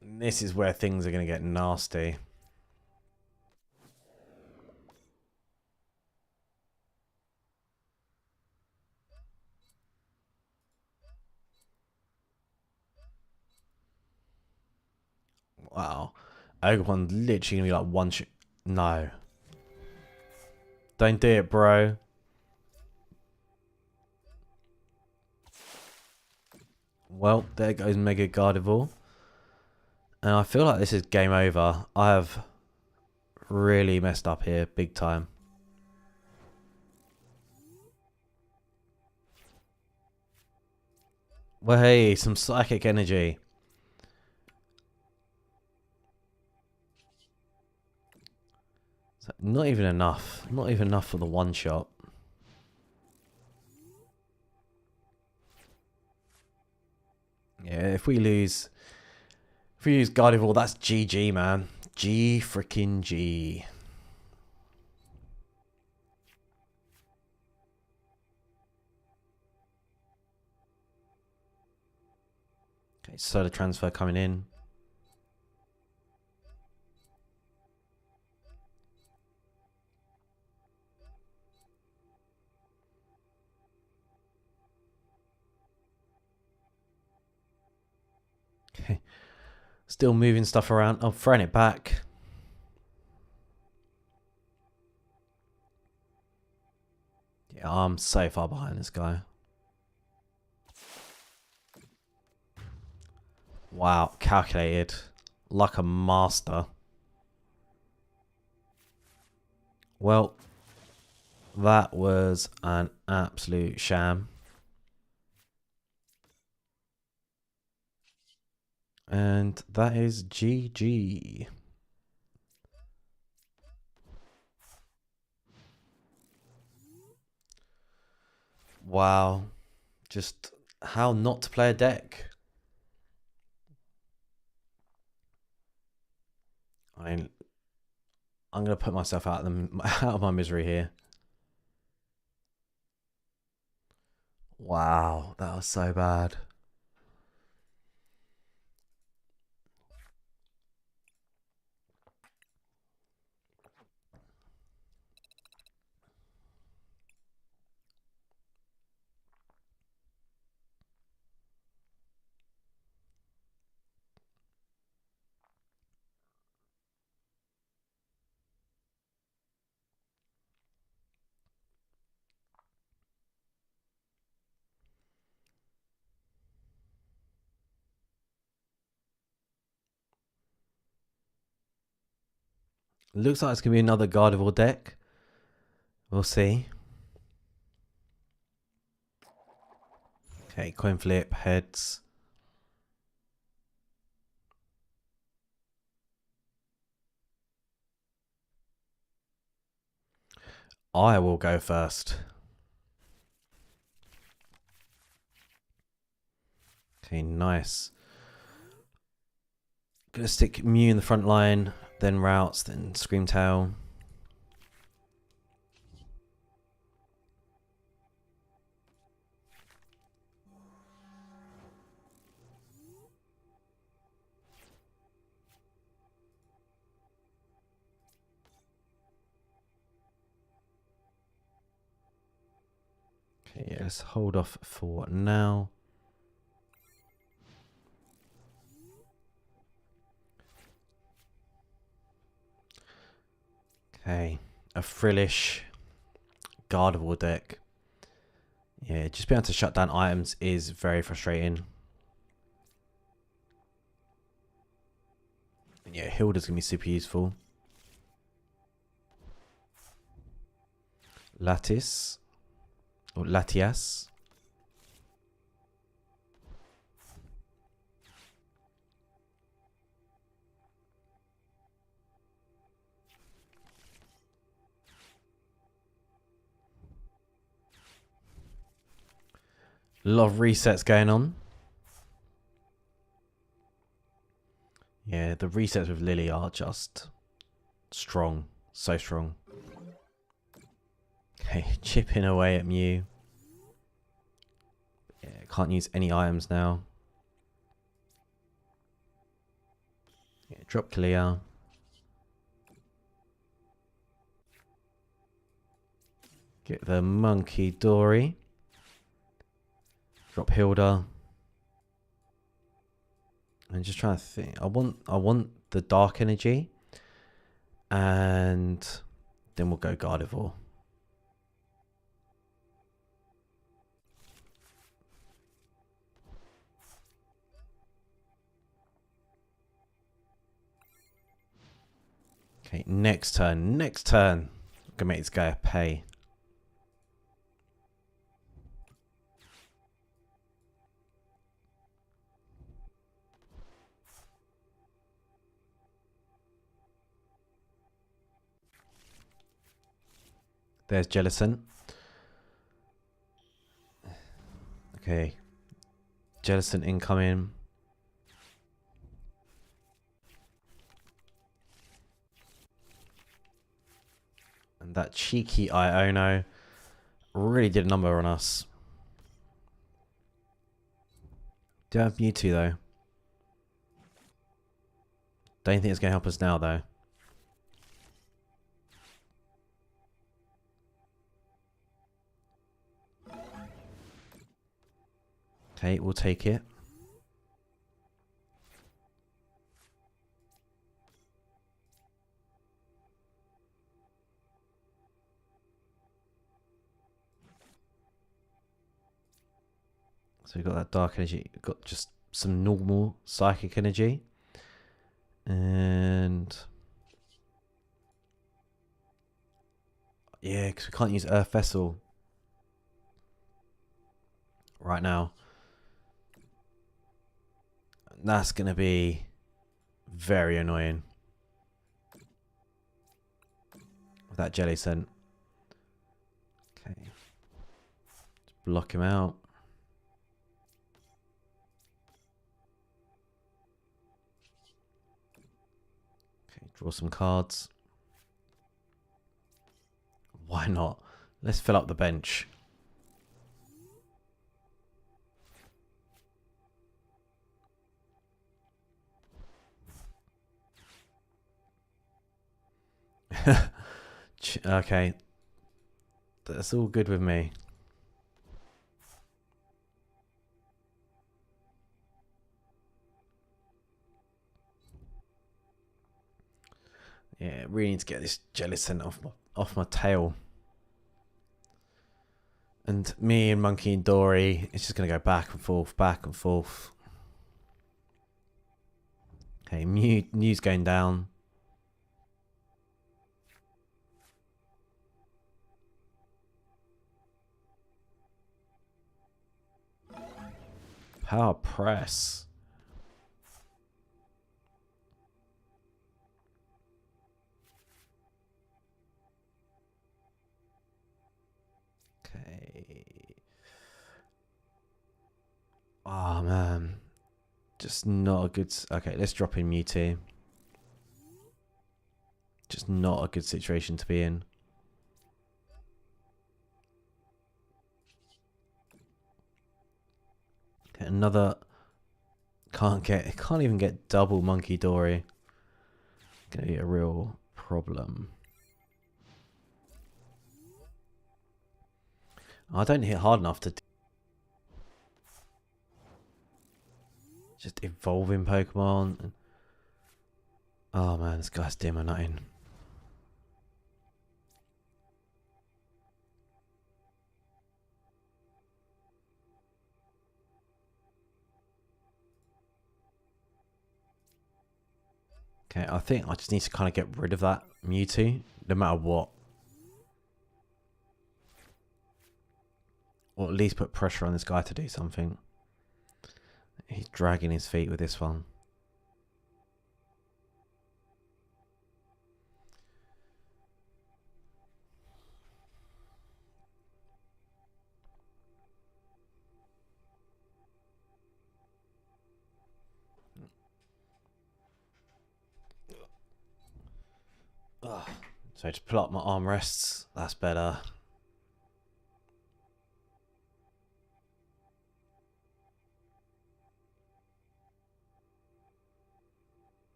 This is where things are going to get nasty. Wow. Ogerpon's literally going to be like one shot. No. Don't do it, bro. Well, there goes Mega Gardevoir. And I feel like this is game over. I have really messed up here, big time. Well, hey, some Psychic Energy. So not even enough. Not even enough for the one shot. Yeah, if we use Gardevoir, that's GG, man. G freaking G. Okay, Solar Transfer coming in. Still moving stuff around. I'm throwing it back. Yeah, I'm so far behind this guy. Wow, calculated. Like a master. Well, that was an absolute sham. And that is GG. Wow. Just how not to play a deck. I mean, I'm going to put myself out of my misery here. Wow, that was so bad. Looks like it's going to be another Gardevoir deck. We'll see. Okay, coin flip, heads. I will go first. Okay, nice. Gonna stick Mew in the front line, then Routes, then Screamtail. Okay, yeah, let's hold off for now. Okay, a frillish Gardevoir deck. Yeah, just being able to shut down items is very frustrating. And yeah, Hilda's going to be super useful. Lattice. Or Latias. A lot of resets going on. Yeah, the resets with Lily are just strong. So strong. Okay, chipping away at Mew. Yeah, can't use any items now. Yeah, drop clear. Get the Monkey Dory. Drop Hilda. I'm just trying to think. I want the Dark Energy. And then we'll go Gardevoir. Okay, next turn. Next turn. I'm gonna make this guy pay. There's Jellicent. Okay. Jellicent incoming. And that cheeky Iono really did a number on us. Do I have Mewtwo though? Don't think it's going to help us now though. Okay, we'll take it. So we've got that dark energy. We've got just some normal psychic energy. And yeah, because we can't use Earth Vessel right now. That's going to be very annoying. With that jelly scent. Okay. Just block him out. Okay, draw some cards. Why not? Let's fill up the bench. Okay. That's all good with me. Yeah, really need to get this jelly scent off my tail. And me and Monkey and Dory, it's just going to go back and forth, back and forth. Okay, Mew's going down. Power press. Okay. Oh man. Just not a good... Okay, let's drop in Mewtwo. Just not a good situation to be in. Okay, another... Can't even get double Monkey Dory. Gonna be a real problem. I don't hit hard enough to... Just evolving Pokemon. Oh man, this guy's demonating. Okay, I think I just need to kind of get rid of that Mewtwo, no matter what. Or at least put pressure on this guy to do something. He's dragging his feet with this one. Ugh. So to pull up my armrests, that's better.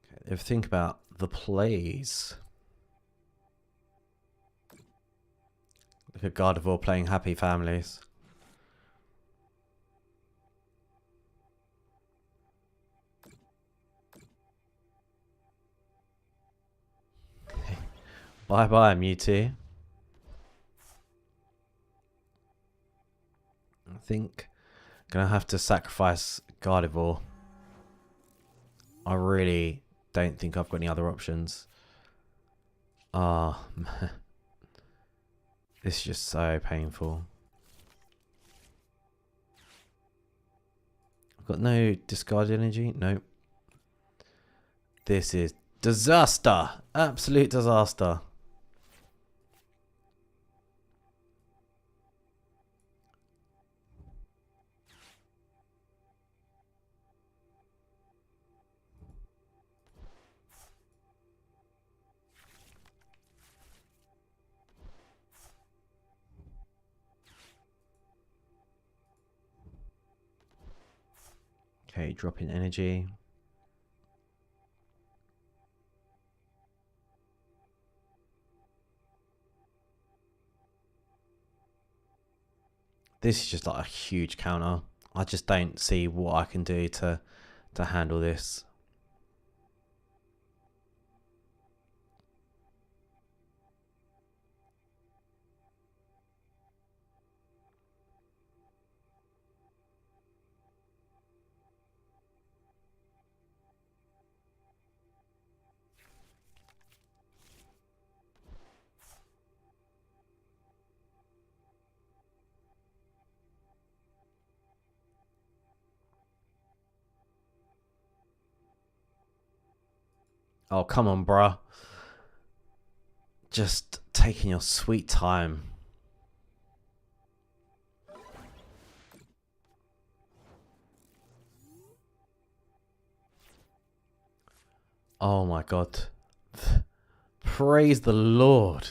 Okay, if you think about the plays. Look at Gardevoir playing Happy Families. Bye bye, Mewtwo. I think I'm gonna have to sacrifice Gardevoir. I really don't think I've got any other options. Ah, man. This is just so painful. I've got no discard energy. Nope. This is disaster. Absolute disaster. Okay, drop in energy. This is just like a huge counter. I just don't see what I can do to handle this. Oh, come on, bruh. Just taking your sweet time. Oh my god. Praise the Lord.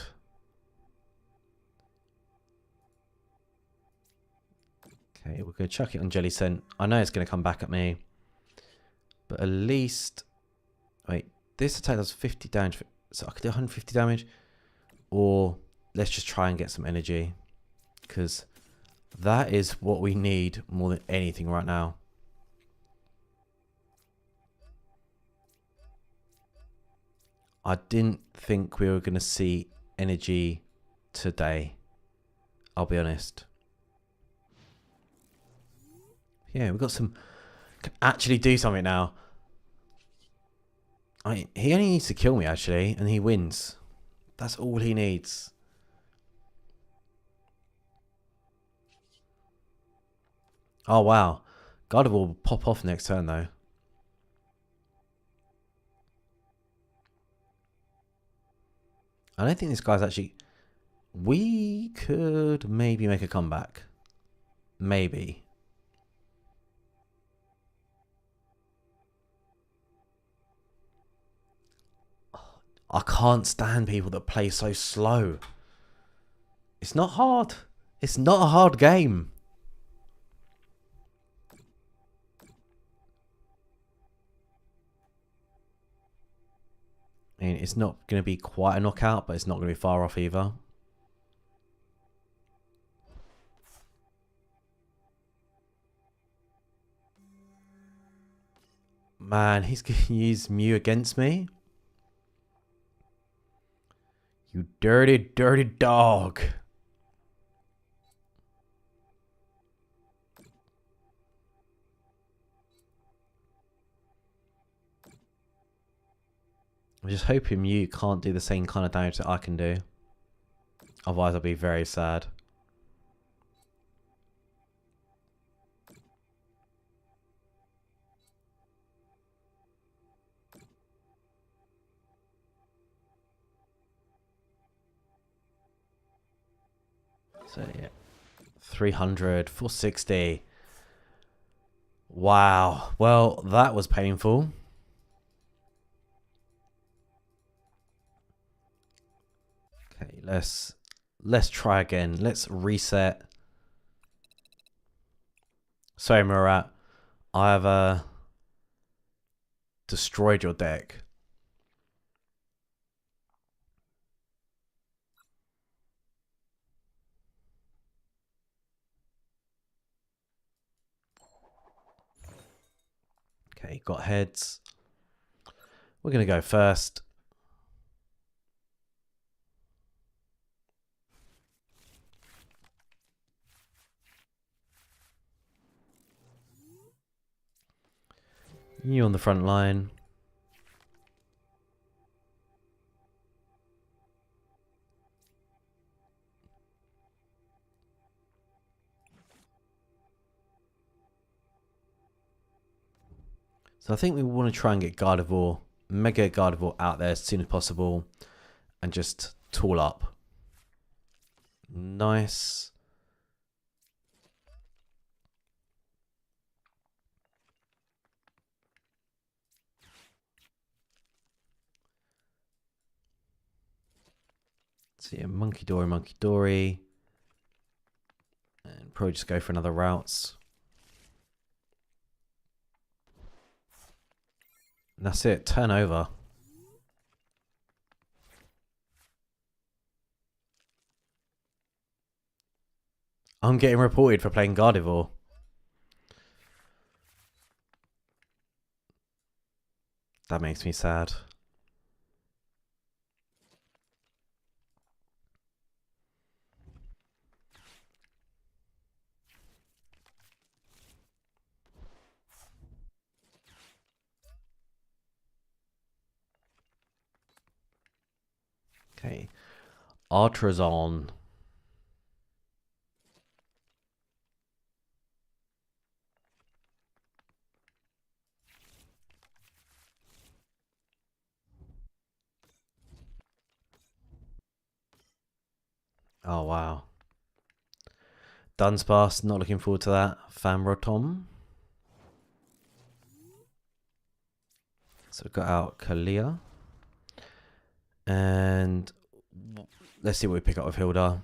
Okay, we're going to chuck it on Jelly Scent. I know it's going to come back at me. But at least... Wait, this attack does 50 damage. So I could do 150 damage. Or let's just try and get some energy. Because that is what we need more than anything right now. I didn't think we were going to see energy today. I'll be honest. Yeah, we've got some... Can actually do something now. He only needs to kill me, actually, and he wins. That's all he needs. Oh, wow. God will pop off next turn, though. I don't think this guy's actually... We could maybe make a comeback. Maybe. I can't stand people that play so slow. It's not hard. It's not a hard game. I mean, it's not going to be quite a knockout, but it's not going to be far off either. Man, he's going to use Mew against me. You dirty, dirty dog. I'm just hoping Mew can't do the same kind of damage that I can do. Otherwise, I'll be very sad. So, yeah. 300, 460. Wow. Well, that was painful. Okay, let's try again. Let's reset. Sorry, Murat. I have destroyed your deck. Okay, got heads. We're going to go first. You on the front line. So I think we want to try and get Gardevoir, Mega Gardevoir out there as soon as possible. And just tool up. Nice. So yeah, Monkey Dory, Monkey Dory. And probably just go for another routes. And that's it, turn over. I'm getting reported for playing Gardevoir. That makes me sad. Okay. Artrazon. Oh, wow. Dunsparce, not looking forward to that. Famrotom. So we've got out Kalia. And let's see what we pick up with Hilda.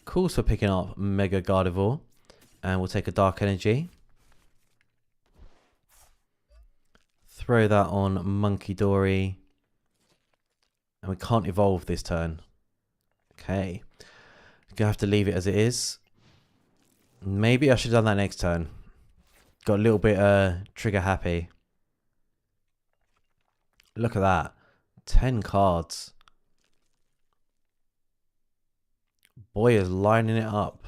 Cool, so we're picking up Mega Gardevoir. And we'll take a Dark Energy. Throw that on Monkey Dory. And we can't evolve this turn. Okay. Gonna have to leave it as it is. Maybe I should have done that next turn. Got a little bit trigger happy. Look at that. 10 cards. Boy is lining it up.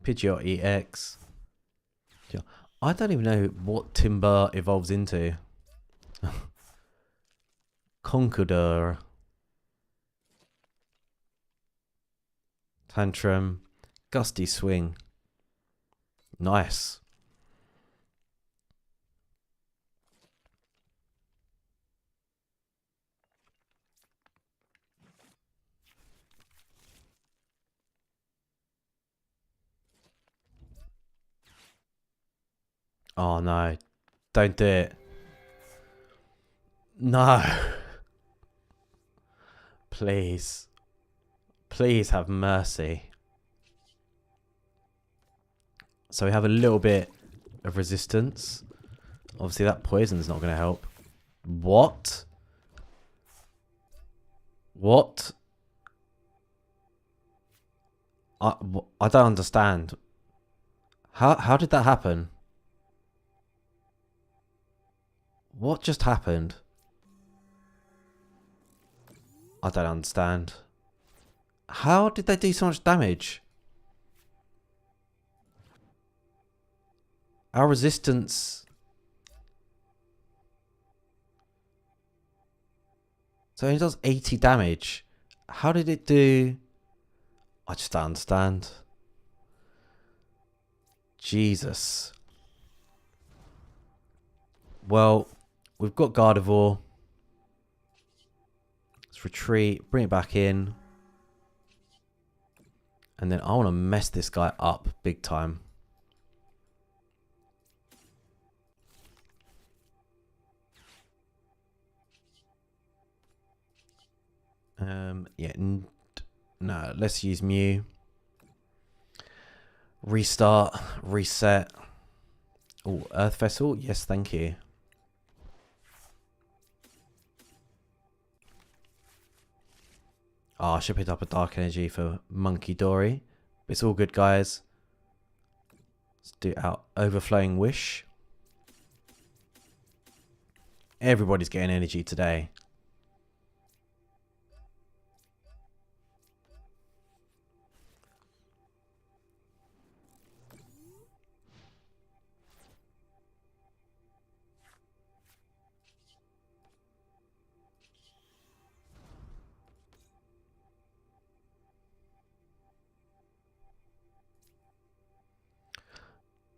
Pidgeot EX. I don't even know what Timber evolves into. Conqueror. Tantrum. Gusty Swing. Nice. Oh no. Don't do it. No. Please. Please have mercy. So we have a little bit of resistance. Obviously that poison's not going to help. What? What? I don't understand. How did that happen? What just happened? I don't understand. How did they do so much damage? Our resistance... So it does 80 damage. How did it do... I just don't understand. Jesus. Well, we've got Gardevoir. Let's retreat, bring it back in. And then I want to mess this guy up big time. Yeah, no, let's use Mew. Restart, reset. Oh, Earth Vessel, yes, thank you. Oh, I should pick up a Dark Energy for Monkey Dory. But it's all good, guys. Let's do our Overflowing Wish. Everybody's getting energy today.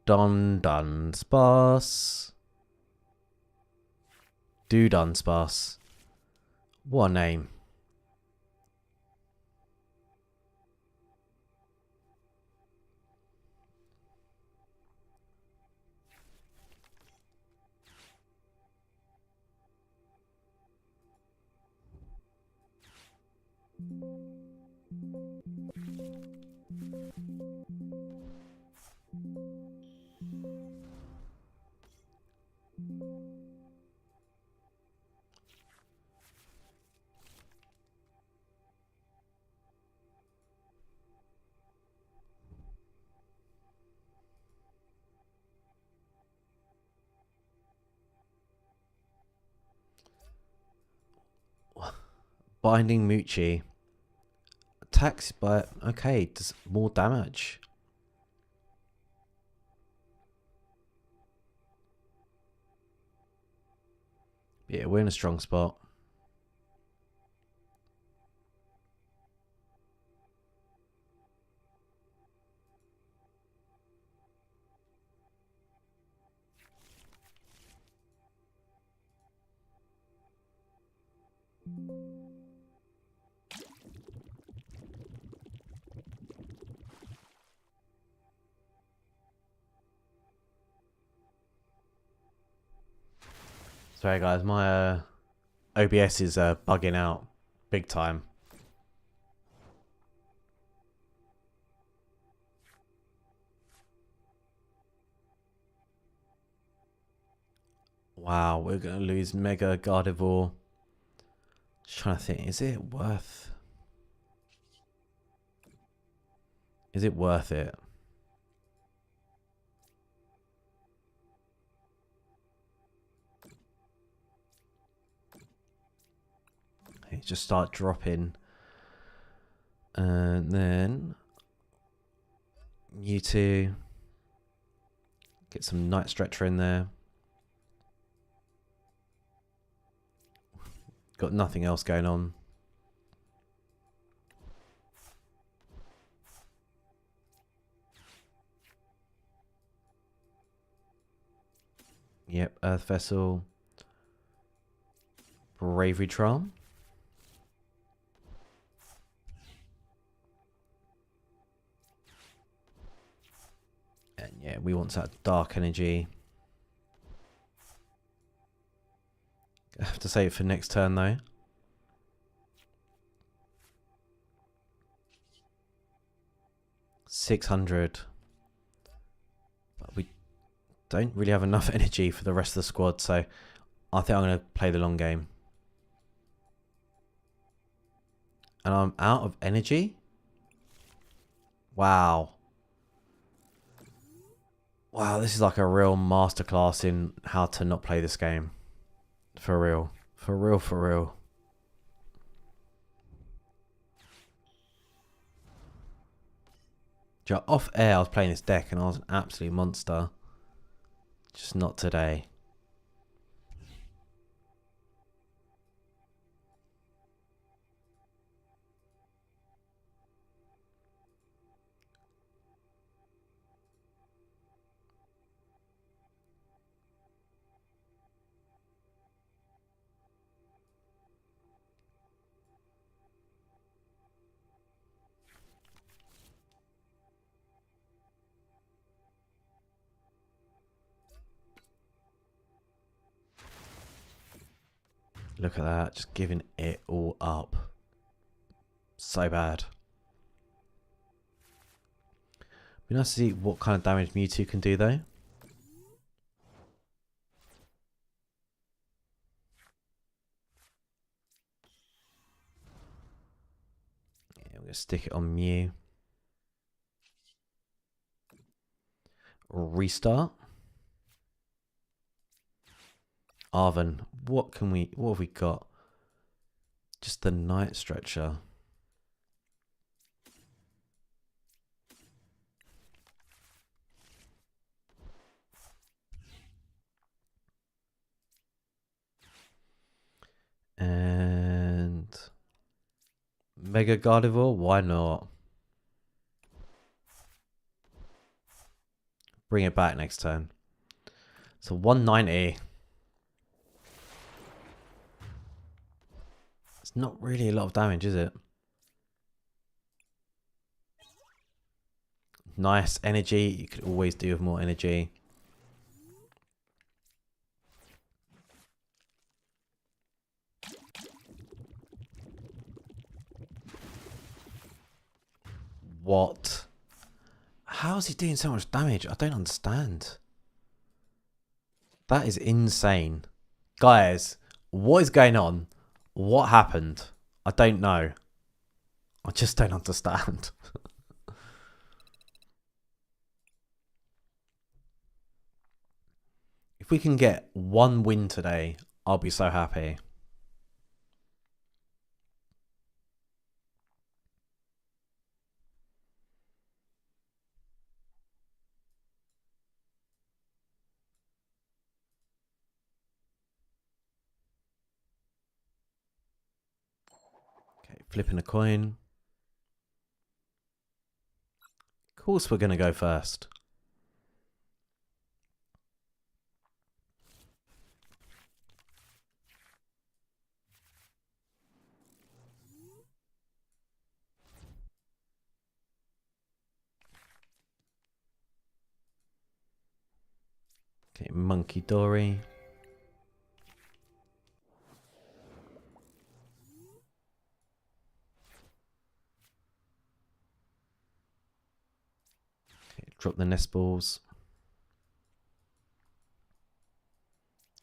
Dunsparce. Dunsparce. What a name. Binding Moochie. Attacks by... Okay, does more damage. Yeah, we're in a strong spot. Sorry guys, my OBS is bugging out big time. Wow, we're going to lose Mega Gardevoir. Just trying to think, is it worth it? Okay, just start dropping. And then you two get some Night Stretcher in there. Got nothing else going on. Yep, Earth Vessel. Bravery Charm. And yeah, we want that Dark Energy. I have to save it for next turn though. $600. But we don't really have enough energy for the rest of the squad, so I think I'm going to play the long game. And I'm out of energy? Wow. Wow, this is like a real masterclass in how to not play this game. For real. For real, for real. Off air, I was playing this deck and I was an absolute monster. Just not today. Look at that, just giving it all up. So bad. Be nice to see what kind of damage Mewtwo can do though. Yeah, we're going to stick it on Mew. Restart. Arven, what have we got? Just the Night Stretcher. And Mega Gardevoir, why not? Bring it back next turn. So 190. It's not really a lot of damage, is it? Nice energy. You could always do with more energy. What? How is he doing so much damage? I don't understand. That is insane. Guys, what is going on? What happened? I don't know. I just don't understand. If we can get one win today, I'll be so happy. Okay, flipping a coin. Of course we're going to go first. Okay, Monkey Dory. Drop the nest balls.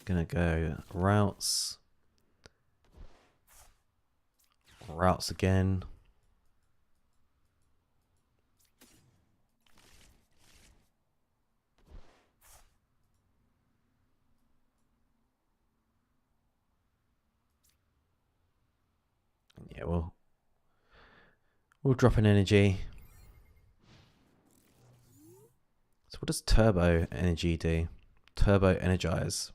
Gonna go routes. Routes again. Yeah, we'll drop an energy. So what does turbo energy do? Turbo energize.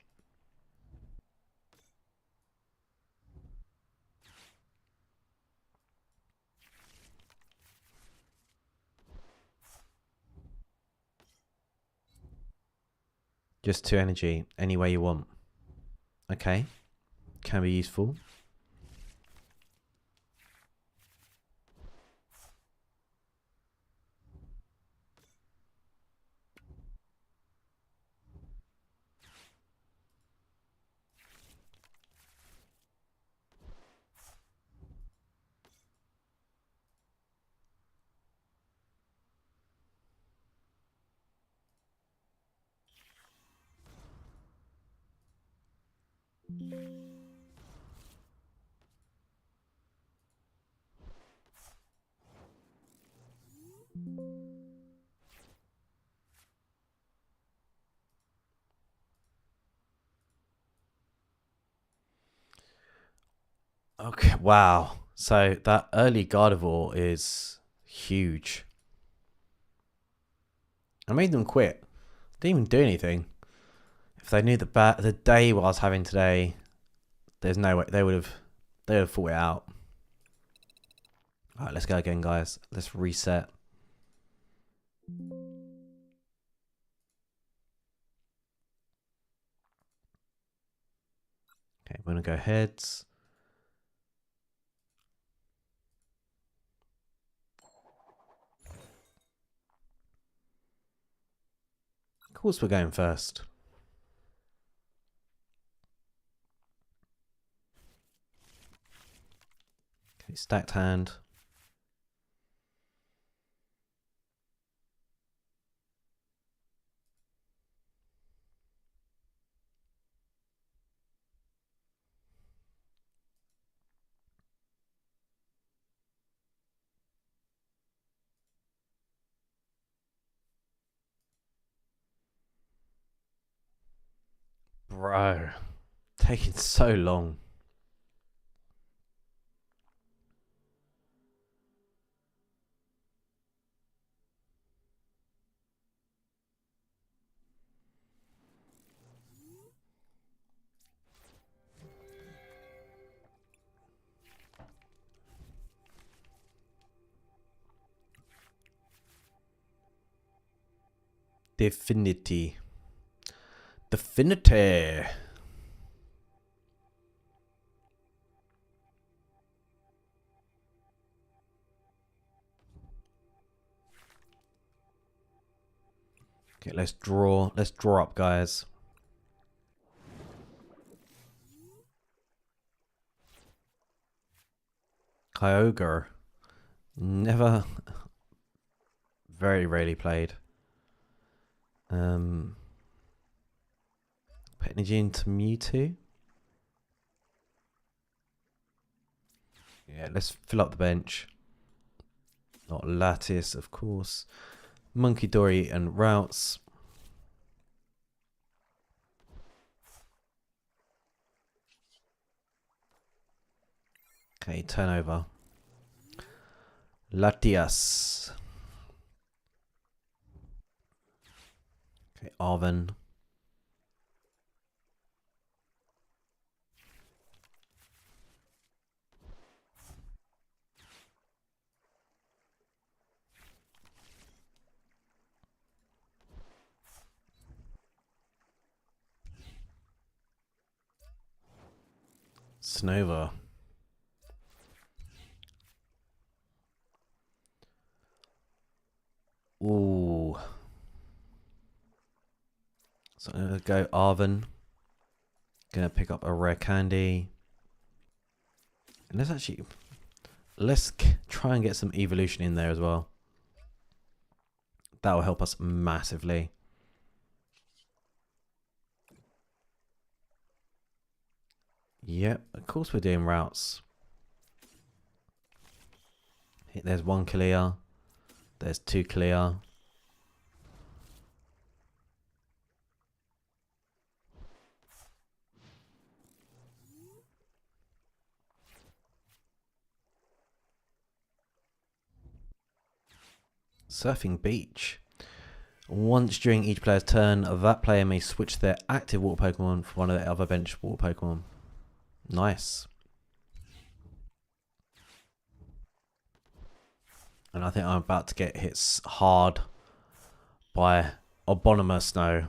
Just 2 energy, any way you want. Okay, can be useful. Okay, wow. So that early Gardevoir is huge. I made them quit. Didn't even do anything. If they knew the day what I was having today, there's no way they would have fought it out. Alright, let's go again, guys. Let's reset. Okay, we're gonna go heads. Of course we're going first. Okay, stacked hand. Bro, taking so long. Definity. Okay, let's draw. Let's draw up, guys. Kyogre. Never. Very rarely played. Put energy into Mewtwo. Yeah, let's fill up the bench. Not Lattice, of course. Monkey Dory and Routes. Okay, turnover. Latias. Okay, Arven. Snova. Ooh. So I'm gonna go Arven. Gonna pick up a rare candy. And let's try and get some evolution in there as well. That will help us massively. Yep, of course we're doing routes. There's one clear. There's two clear. Surfing Beach. Once during each player's turn, that player may switch their active water Pokemon for one of their other bench water Pokemon. Nice. And I think I'm about to get hit hard by Obama Snow.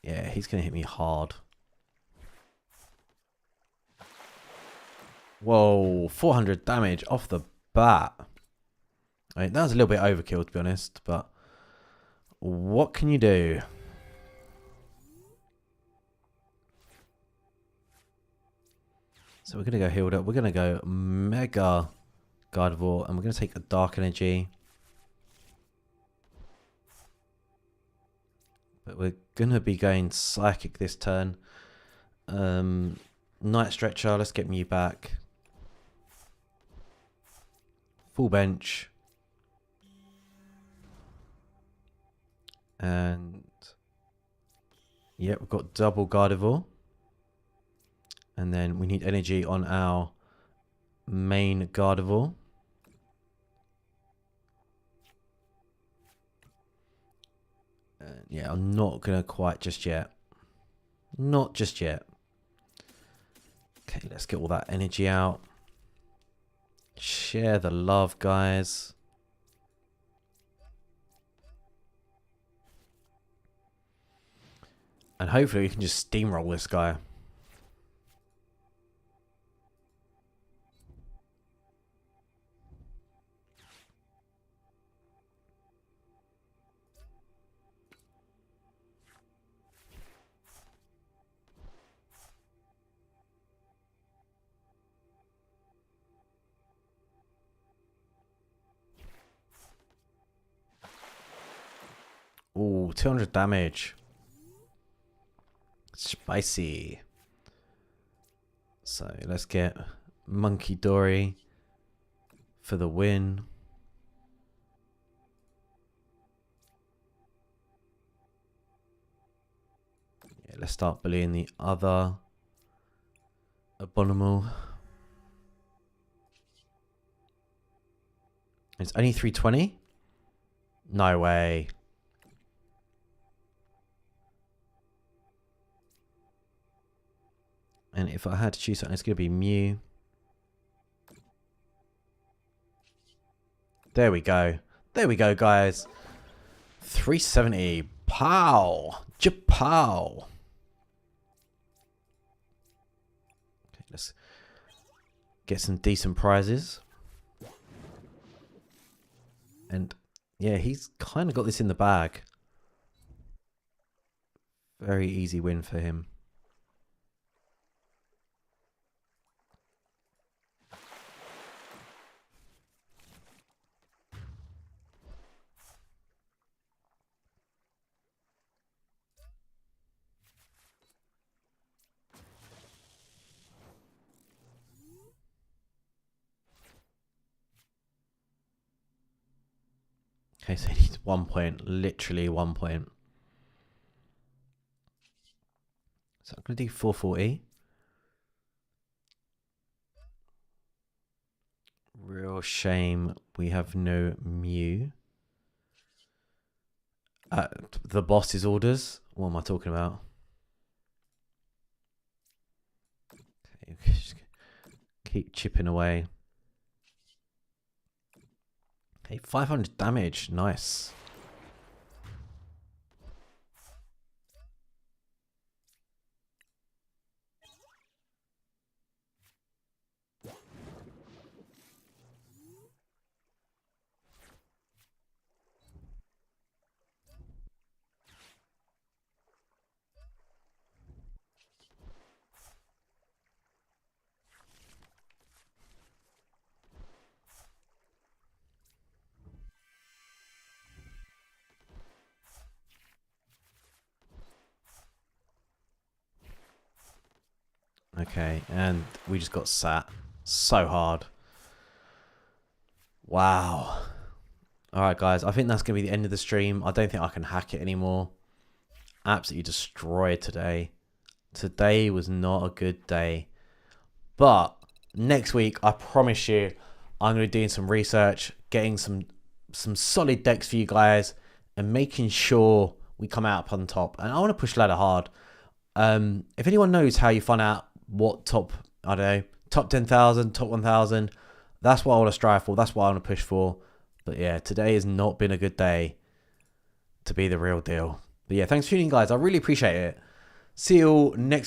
Yeah, he's going to hit me hard. Whoa, 400 damage off the bat. I mean, that was a little bit overkill, to be honest, but what can you do? So we're going to go healed up. We're going to go Mega Gardevoir, and we're going to take a Dark Energy. But we're going to be going Psychic this turn. Night Stretcher, let's get Mew back. Full bench. And yeah, we've got double Gardevoir. And then we need energy on our main Gardevoir. Yeah, I'm not going to quite just yet. Not just yet. Okay, let's get all that energy out. Share the love, guys. And hopefully we can just steamroll this guy. Ooh, 200 damage. Spicy. So let's get Monkey Dory for the win. Yeah, let's start bullying the other Abominable. It's only 320? No way. And if I had to choose something, it's going to be Mew. There we go. There we go, guys. 370. Pow. Japow. Okay, let's get some decent prizes. And yeah, he's kind of got this in the bag. Very easy win for him. Okay, so he needs 1 point, literally 1 point. So I'm going to do 440. Real shame we have no Mew. The boss's orders? What am I talking about? Okay, just keep chipping away. Okay, 500 damage. Nice. Okay, and we just got sat so hard. Wow. Alright guys, I think that's going to be the end of the stream. I don't think I can hack it anymore. Absolutely destroyed today. Today was not a good day. But next week, I promise you, I'm going to be doing some research, getting some solid decks for you guys, and making sure we come out on top. And I want to push ladder hard. If anyone knows how you find out what top, I don't know, top 10,000, top 1,000, that's what I want to strive for. That's what I want to push for. But yeah, today has not been a good day to be the real deal. But yeah, thanks for tuning in, guys. I really appreciate it. See you all next